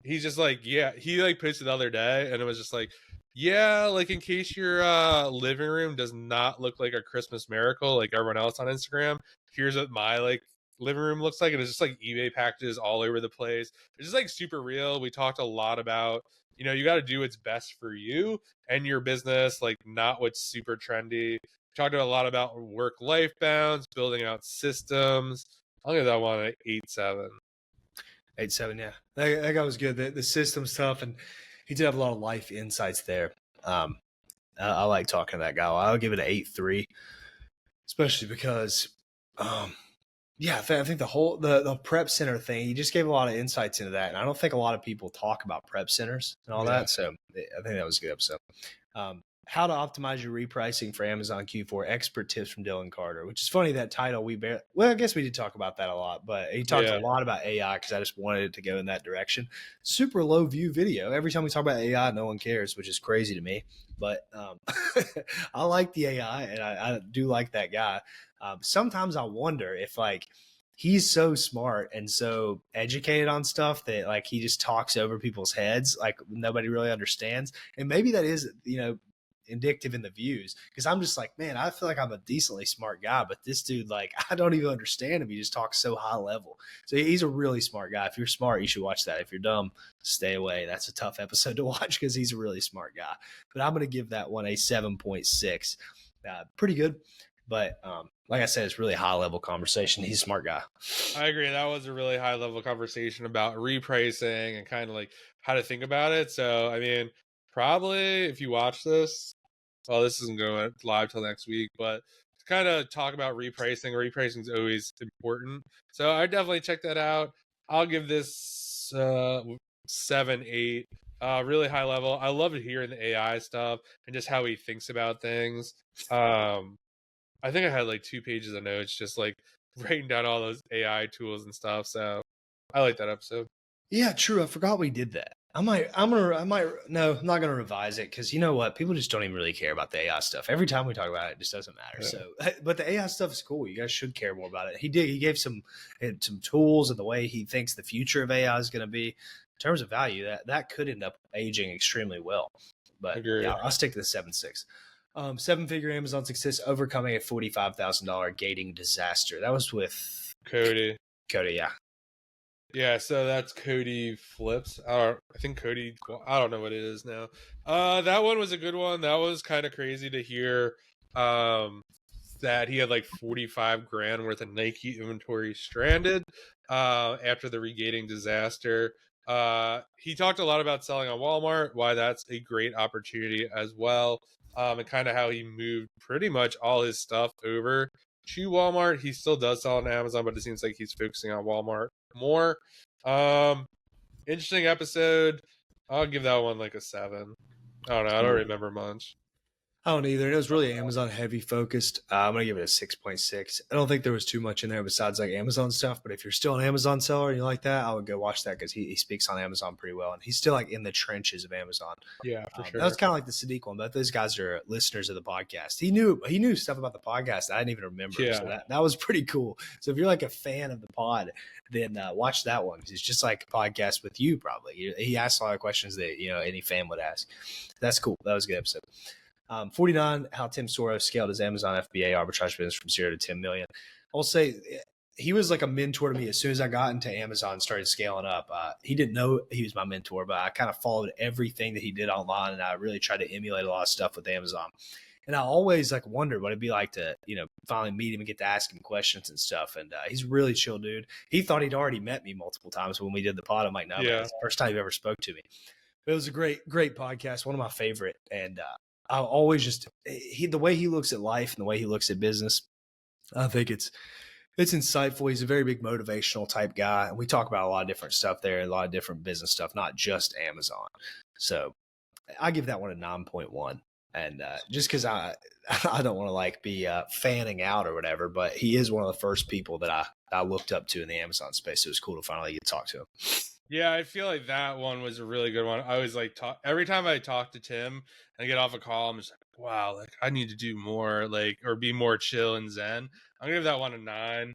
he's just like, yeah, he like posted the other day and it was just like, yeah, like in case your living room does not look like a Christmas miracle like everyone else on Instagram, here's what my like living room looks like. And it's just like eBay packages all over the place. It's just like super real. We talked a lot about, you got to do what's best for you and your business, like not what's super trendy. Talked a lot about work-life balance, building out systems. I'll give that one an 8.7. 8.7, yeah. That guy was good. The system stuff, and he did have a lot of life insights there. I like talking to that guy. I'll give it an 8.3, especially because, yeah, I think the whole the prep center thing, he just gave a lot of insights into that, and I don't think a lot of people talk about prep centers and all that. So I think that was a good episode. How to optimize your repricing for Amazon Q4, expert tips from Dylan Carter, which is funny. That title I guess we did talk about that a lot, but he talked a lot about AI because I just wanted it to go in that direction. Super low view video. Every time we talk about AI, no one cares, which is crazy to me. But I like the AI and I do like that guy. Sometimes I wonder if like he's so smart and so educated on stuff that like he just talks over people's heads, like nobody really understands. And maybe that is, indicative in the views, because I'm just like, man, I feel like I'm a decently smart guy, but this dude, like, I don't even understand him. He just talks so high level. So he's a really smart guy. If you're smart, you should watch that. If you're dumb, stay away. That's a tough episode to watch because he's a really smart guy. But I'm going to give that one a 7.6. Pretty good. But like I said, it's really high level conversation. He's a smart guy. I agree. That was a really high level conversation about repricing and kind of like how to think about it. So, I mean, probably if you watch this, well, this isn't going live till next week, but to kind of talk about repricing, repricing is always important. So I definitely check that out. I'll give this 7, 8. Really high level. I love hearing the AI stuff and just how he thinks about things. I think I had like 2 pages of notes, just like writing down all those AI tools and stuff. So I like that episode. Yeah, true. I forgot we did that. No, I'm not gonna revise it because you know what? People just don't even really care about the AI stuff. Every time we talk about it, it just doesn't matter. Yeah. So, but the AI stuff is cool. You guys should care more about it. He did. He gave some tools and the way he thinks the future of AI is going to be in terms of value. That could end up aging extremely well. But yeah, I'll stick to the 7.6. 7-figure Amazon success overcoming a $45,000 gating disaster. That was with Cody. Yeah. Yeah, so that's Cody Flips. I think Cody, I don't know what it is now. That one was a good one. That was kind of crazy to hear that he had like 45 grand worth of Nike inventory stranded after the regating disaster. He talked a lot about selling on Walmart, why that's a great opportunity as well, and kind of how he moved pretty much all his stuff over to Walmart. He still does sell on Amazon, but it seems like he's focusing on Walmart more. Interesting episode. I'll give that one like a 7. I don't know. I don't remember much. I don't either. It was really Amazon heavy focused. I'm going to give it a 6.6. I don't think there was too much in there besides like Amazon stuff. But if you're still an Amazon seller and you like that, I would go watch that because he speaks on Amazon pretty well. And he's still like in the trenches of Amazon. Yeah, for sure. That was kind of like the Sadiq one. But those guys are listeners of the podcast. He knew stuff about the podcast that I didn't even remember. Yeah. So that was pretty cool. So if you're like a fan of the pod, then watch that one because it's just like a podcast with you probably. He asks a lot of questions that any fan would ask. That's cool. That was a good episode. 49, how Tim Soros scaled his Amazon FBA arbitrage business from 0 to 10 million. I'll say he was like a mentor to me as soon as I got into Amazon and started scaling up. He didn't know he was my mentor, but I kind of followed everything that he did online, and I really tried to emulate a lot of stuff with Amazon. And I always like wondered what it'd be like to, finally meet him and get to ask him questions and stuff. And he's a really chill dude. He thought he'd already met me multiple times when we did the pod. I'm like, no, man, it's the first time you ever spoke to me. But it was a great podcast, one of my favorite. And I always just the way he looks at life and the way he looks at business, I think it's insightful. He's a very big motivational type guy. And we talk about a lot of different stuff there, a lot of different business stuff, not just Amazon. So I give that one a 9.1. And just because I don't want to like be fanning out or whatever, but he is one of the first people that I looked up to in the Amazon space. So it was cool to finally get to talk to him. Yeah, I feel like that one was a really good one. I always like every time I talk to Tim and I get off a call, I'm just like, wow, like I need to do more, like, or be more chill and zen. I'm gonna give that one a 9.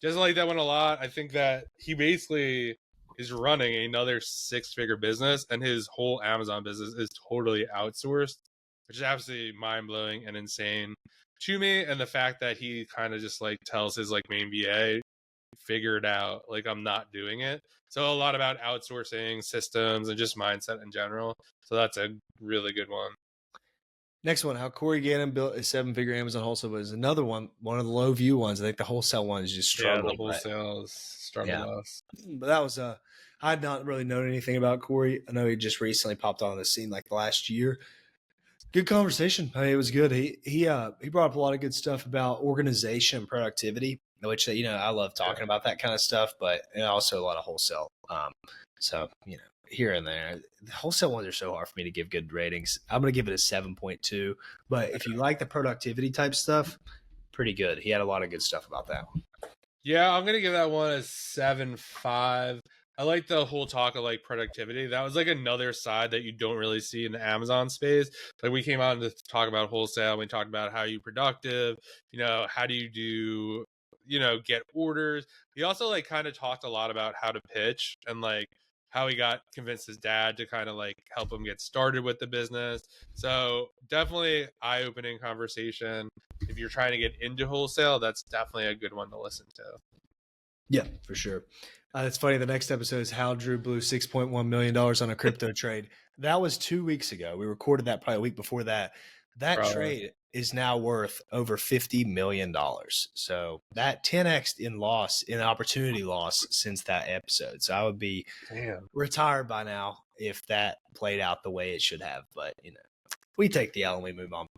Just like that one a lot. I think that he basically is running another 6-figure business, and his whole Amazon business is totally outsourced, which is absolutely mind blowing and insane to me. And the fact that he kind of just like tells his like main VA, figure it out, like I'm not doing it. So a lot about outsourcing systems and just mindset in general. So that's a really good one. Next one, how Corey Gannon built a 7-figure Amazon wholesale was another one of the low view ones. I think the wholesale one is just struggled. Yeah, the wholesale struggled us. But that was I had not really known anything about Corey. I know he just recently popped on the scene like last year. Good conversation. I mean, it was good. He brought up a lot of good stuff about organization and productivity, which I love talking about that kind of stuff, but also a lot of wholesale. So here and there, the wholesale ones are so hard for me to give good ratings. I'm gonna give it a 7.2. But if you like the productivity type stuff, pretty good. He had a lot of good stuff about that one. Yeah, I'm gonna give that one a 7.5. I like the whole talk of like productivity. That was like another side that you don't really see in the Amazon space. Like we came out to talk about wholesale. We talked about how you productive, how do you do, get orders. We also like kind of talked a lot about how to pitch and like how he got convinced his dad to kind of like help him get started with the business. So definitely eye-opening conversation. If you're trying to get into wholesale, that's definitely a good one to listen to. Yeah, for sure. It's funny. The next episode is how Drew blew $6.1 million on a crypto trade. That was 2 weeks ago. We recorded that probably a week before that. That Probably. trade is now worth over $50 million. So that 10x in loss, in opportunity loss since that episode. So I would be retired by now if that played out the way it should have. But, we take the L and we move on.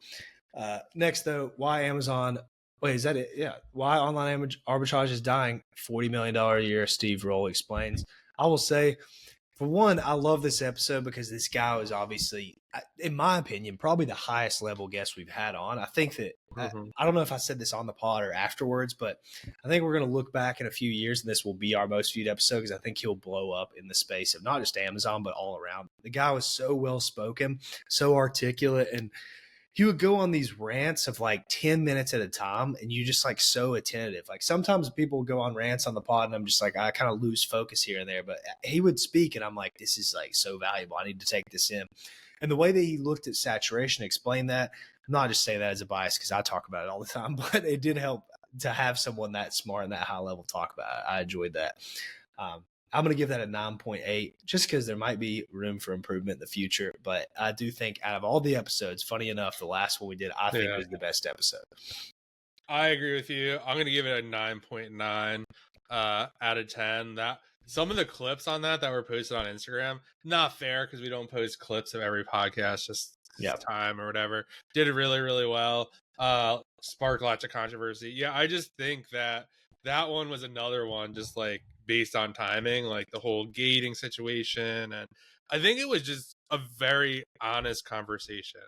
Next, though, why Amazon? Wait, is that it? Yeah. Why online arbitrage is dying? $40 million a year, Steve Roll explains. I will say, for one, I love this episode because this guy was obviously, in my opinion, probably the highest level guest we've had on. I think that, I don't know if I said this on the pod or afterwards, but I think we're going to look back in a few years and this will be our most viewed episode because I think he'll blow up in the space of not just Amazon, but all around. The guy was so well spoken, so articulate, and he would go on these rants of like 10 minutes at a time and you just like so attentive. Like sometimes people go on rants on the pod and I'm just like, I kind of lose focus here and there, but he would speak and I'm like, this is like so valuable. I need to take this in. And the way that he looked at saturation, explained that, I'm not just saying that as a bias because I talk about it all the time, but it did help to have someone that smart and that high level talk about it. I enjoyed that. I'm going to give that a 9.8 just because there might be room for improvement in the future. But I do think out of all the episodes, funny enough, the last one we did, I think was the best episode. I agree with you. I'm going to give it a 9.9 out of 10. That some of the clips on that were posted on Instagram, not fair because we don't post clips of every podcast, just time or whatever. Did it really, really well. Sparked lots of controversy. Yeah, I just think that one was another one just like based on timing, like the whole gating situation. And I think it was just a very honest conversation.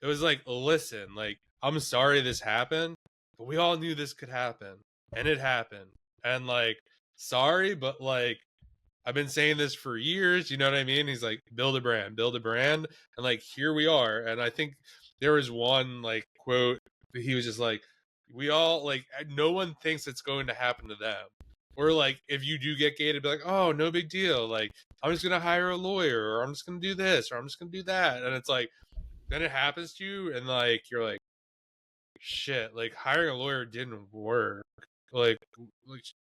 It was like, listen, like, I'm sorry this happened, but we all knew this could happen. And it happened. And like, sorry, but like, I've been saying this for years. You know what I mean? He's like, build a brand. And like, here we are. And I think there was one like quote, he was just like, we all like, no one thinks it's going to happen to them. Or like, if you do get gated, be like, oh, no big deal. Like, I'm just going to hire a lawyer, or I'm just going to do this, or I'm just going to do that. And it's like, then it happens to you. And like, you're like, shit, like hiring a lawyer didn't work. Like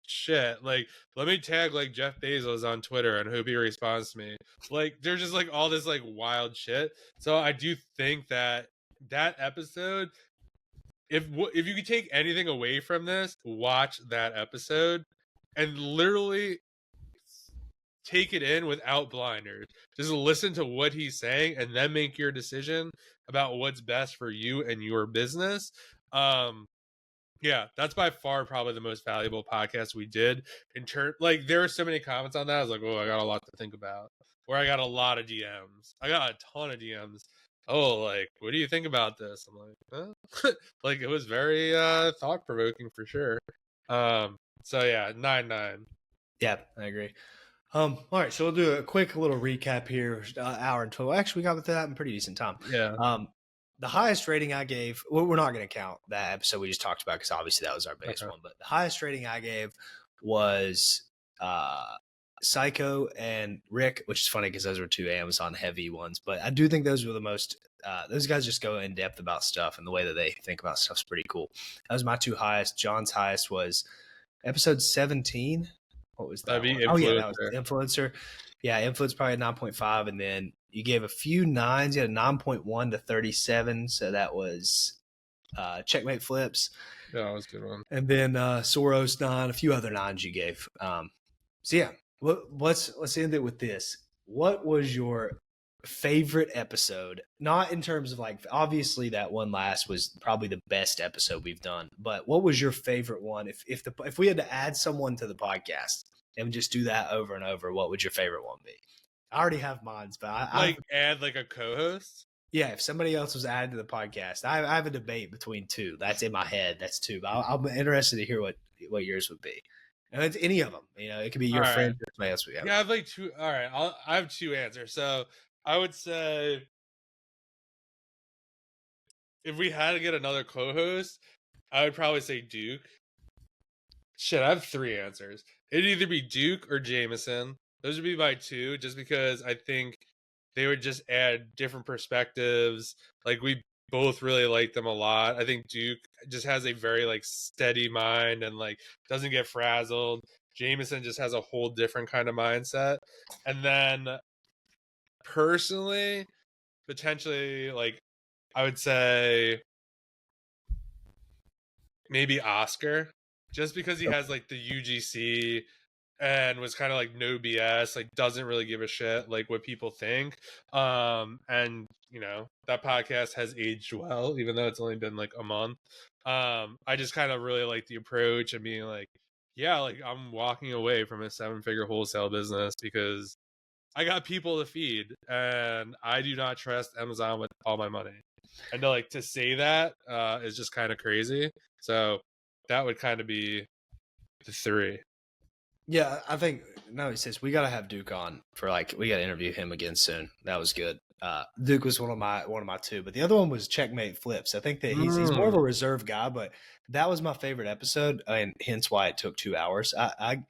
shit, like let me tag like Jeff Bezos on Twitter and hope he responds to me. Like there's just like all this like wild shit. So I do think that episode, if you could take anything away from this, watch that episode and literally take it in without blinders. Just listen to what he's saying and then make your decision about what's best for you and your business. Yeah, that's by far probably the most valuable podcast we did. In turn, like there were so many comments on that. I was like, oh, I got a lot to think about. Or I got a lot of DMs. I got a ton of DMs. Oh, like, what do you think about this? I'm like, like it was very thought provoking for sure. So yeah, 9.9. Yeah, I agree. All right, so we'll do a quick little recap here. Hour and 12. Actually, we got to that in pretty decent time. Yeah. The highest rating I gave, well, we're not going to count that episode we just talked about because obviously that was our base one. But the highest rating I gave was Psycho and Rick, which is funny because those were two Amazon heavy ones. But I do think those were the most. Those guys just go in depth about stuff, and the way that they think about stuff is pretty cool. That was my two highest. John's highest was episode 17. What was that? Oh yeah, that was Influencer. Yeah, Influence probably a 9.5, and then you gave a few nines. You had a 9.1 to 37, so that was Checkmate Flips. Yeah, that was a good one. And then Soros 9, a few other nines you gave. So yeah, let's end it with this. What was your favorite episode? Not in terms of like, obviously that one last was probably the best episode we've done, but what was your favorite one? If we had to add someone to the podcast and just do that over and over, what would your favorite one be? I already have mine, but I add like a co-host. Yeah, if somebody else was added to the podcast, I have a debate between two. That's in my head. That's two. But I'm interested to hear what yours would be. And it's any of them. You know, it could be your friend or somebody else. Yeah, I have like two. All right, I have two answers. So I would say if we had to get another co-host, I would probably say Duke. Shit, I have three answers. It'd either be Duke or Jameson. Those would be my two, just because I think they would just add different perspectives. Like we both really like them a lot. I think Duke just has a very like steady mind and like doesn't get frazzled. Jameson just has a whole different kind of mindset. And then personally, potentially like I would say maybe Oscar, just because he has like the UGC and was kind of like no BS, like doesn't really give a shit like what people think. And you know, that podcast has aged well, even though it's only been like a month. I just kind of really like the approach and being like, yeah, like I'm walking away from a 7-figure wholesale business because I got people to feed and I do not trust Amazon with all my money. And to say that is just kind of crazy. So that would kind of be the three. Yeah, I think no, he says we gotta have Duke on for like we gotta interview him again soon. That was good. Duke was one of my two, but the other one was Checkmate Flips. I think that he's more of a reserve guy, but that was my favorite episode, and hence why it took 2 hours. I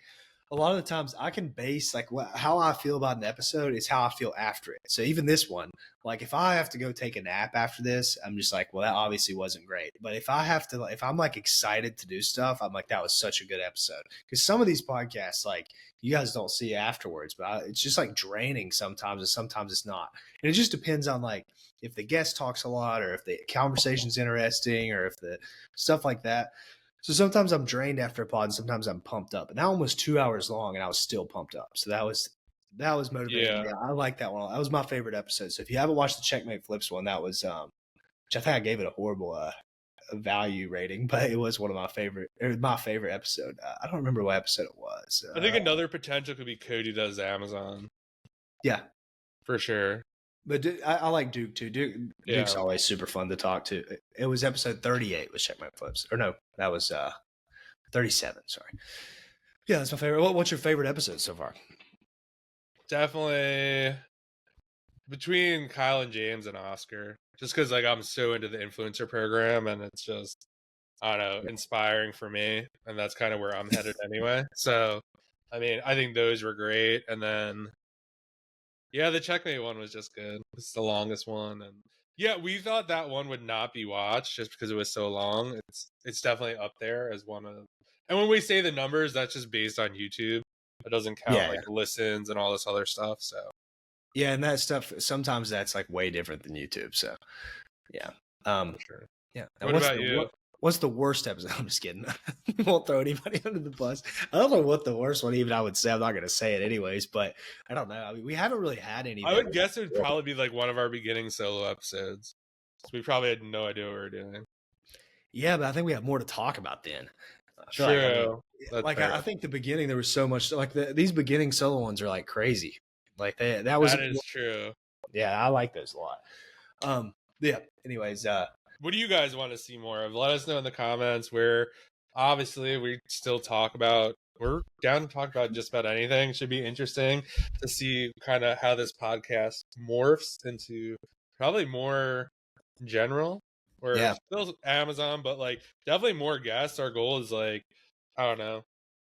a lot of the times I can base like how I feel about an episode is how I feel after it. So even this one, like if I have to go take a nap after this, I'm just like, well, that obviously wasn't great. But if I have to, if I'm like excited to do stuff, I'm like, that was such a good episode. Because some of these podcasts, like you guys don't see afterwards, but it's just like draining sometimes, and sometimes it's not. And it just depends on like if the guest talks a lot, or if the conversation's interesting, or if the stuff like that. So sometimes I'm drained after a pod, and sometimes I'm pumped up. And that one was 2 hours long, and I was still pumped up. So that was motivating me. I like that one. That was my favorite episode. So if you haven't watched the Checkmate Flips one, that was which I think I gave it a horrible value rating, but it was one of my favorite episode. I don't remember what episode it was. I think another potential could be Cody does Amazon. Yeah, for sure. But I like Duke too. Duke's always super fun to talk to. It was episode 38 was Check My Flips. Or no, that was 37. Sorry. Yeah, that's my favorite. What's your favorite episode so far? Definitely between Kyle and James and Oscar. Just because like I'm so into the influencer program and it's just I don't know, inspiring for me. And that's kind of where I'm headed anyway. So I mean, I think those were great. And then yeah, the Checkmate one was just good. It's the longest one, and yeah, we thought that one would not be watched just because it was so long. It's definitely up there as one of. And when we say the numbers, that's just based on YouTube. It doesn't count listens and all this other stuff. So yeah, and that stuff sometimes that's like way different than YouTube. So yeah, sure. Yeah. What about you? What's the worst episode? I'm just kidding. Won't throw anybody under the bus. I don't know what the worst one even I would say. I'm not going to say it anyways, but I don't know. I mean, we haven't really had any. I would guess it would probably be like one of our beginning solo episodes. So we probably had no idea what we were doing. Yeah, but I think we have more to talk about then. True. I think the beginning there was so much like these beginning solo ones are like crazy. Like that is true. Yeah, I like those a lot. Yeah. Anyways, what do you guys want to see more of? Let us know in the comments. Where obviously we still we're down to talk about just about anything. Should be interesting to see kind of how this podcast morphs into probably more general or still Amazon, but like definitely more guests. Our goal is like, I don't know.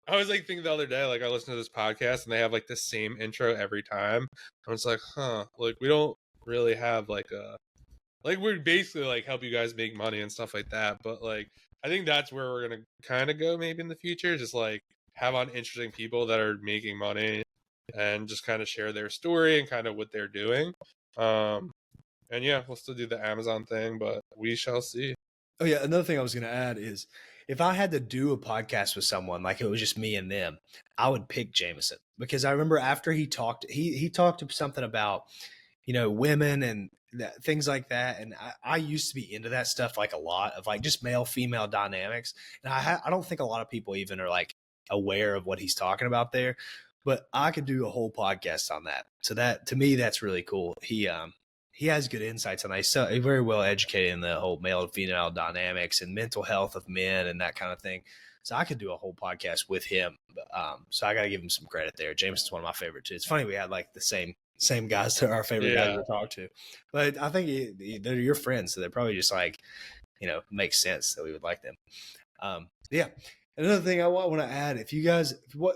I was like thinking the other day, like I listened to this podcast and they have like the same intro every time. And it's like, like we don't really have like we're basically like help you guys make money and stuff like that. But like, I think that's where we're going to kind of go maybe in the future. Just like have on interesting people that are making money and just kind of share their story and kind of what they're doing. And yeah, we'll still do the Amazon thing, but we shall see. Oh yeah. Another thing I was going to add is if I had to do a podcast with someone, like it was just me and them, I would pick Jameson because I remember after he talked something about, women and things like that. And I used to be into that stuff like a lot of like just male female dynamics. And I don't think a lot of people even are like aware of what he's talking about there, but I could do a whole podcast on that. So that to me, that's really cool. He has good insights on that. He's very well educated in the whole male and female dynamics and mental health of men and that kind of thing. So I could do a whole podcast with him. So I got to give him some credit there. Jameson's one of my favorite too. It's funny we had like the same guys that are our favorite guys to talk to, but I think they're your friends, so they're probably just like, makes sense that we would like them. Yeah. Another thing I want to add, if you guys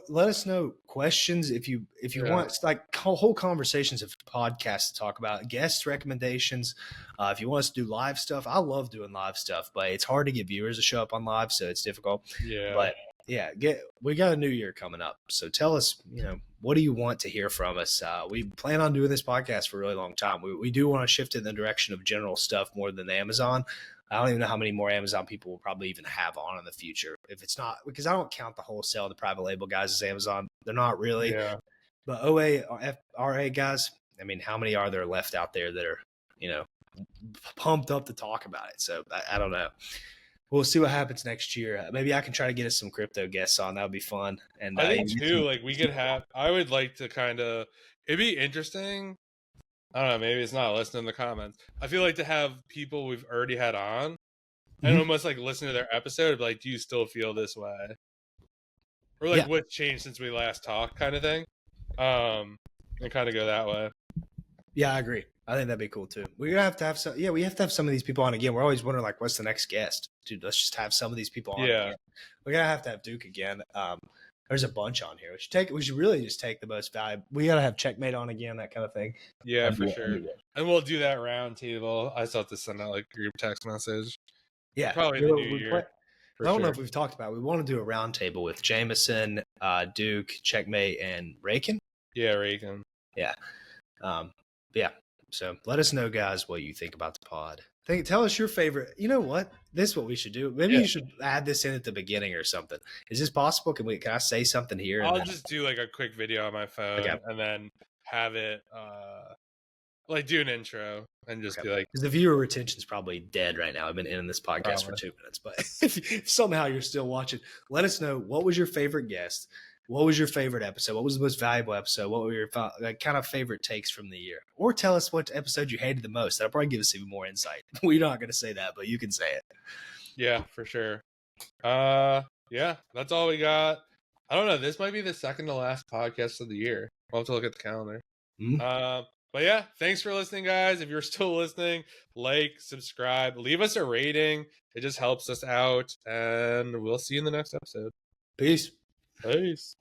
let us know questions if you want like whole conversations of podcasts to talk about, guest recommendations. If you want us to do live stuff, I love doing live stuff, but it's hard to get viewers to show up on live, so it's difficult. Yeah. But yeah, we got a new year coming up, so tell us, what do you want to hear from us? We plan on doing this podcast for a really long time. We do want to shift in the direction of general stuff more than Amazon. I don't even know how many more Amazon people will probably even have on in the future. If it's not, because I don't count the wholesale, the private label guys as Amazon. They're not really. Yeah. But OA, RA guys, I mean, how many are there left out there that are, pumped up to talk about it? So I don't know. We'll see what happens next year. Maybe I can try to get us some crypto guests on. That would be fun. And I think too, like we could have, I would like to it'd be interesting. I don't know, maybe it's not listed in the comments. I feel like to have people we've already had on and almost like listen to their episode, like, do you still feel this way? Or like what changed since we last talked kind of thing. And kind of go that way. Yeah, I agree. I think that'd be cool too. We're gonna have to have some. Yeah, we have to have some of these people on again. We're always wondering like, what's the next guest, dude? Let's just have some of these people on. Yeah, again. We're gonna have to have Duke again. There's a bunch on here. We should really just take the most valuable. We gotta have Checkmate on again, that kind of thing. Yeah, for sure. And we'll do that round table. I still have to send out like a group text message. Yeah, probably the new year. I don't know if we've talked about it. We want to do a round table with Jameson, Duke, Checkmate, and Rakin. Yeah, Rakin. Yeah. Yeah. So let us know, guys, what you think about the pod. Tell us your favorite. You know what? This is what we should do. Maybe you should add this in at the beginning or something. Is this possible? Can I say something here? I'll just do like a quick video on my phone and then have it like do an intro and just be like, because the viewer retention is probably dead right now. I've been in this podcast for 2 minutes, but if somehow you're still watching, let us know, what was your favorite guest? What was your favorite episode? What was the most valuable episode? What were your kind of favorite takes from the year? Or tell us what episode you hated the most. That'll probably give us even more insight. We're not going to say that, but you can say it. Yeah, for sure. Yeah, that's all we got. I don't know. This might be the second to last podcast of the year. We'll have to look at the calendar. But yeah, thanks for listening, guys. If you're still listening, like, subscribe, leave us a rating. It just helps us out. And we'll see you in the next episode. Peace. Peace.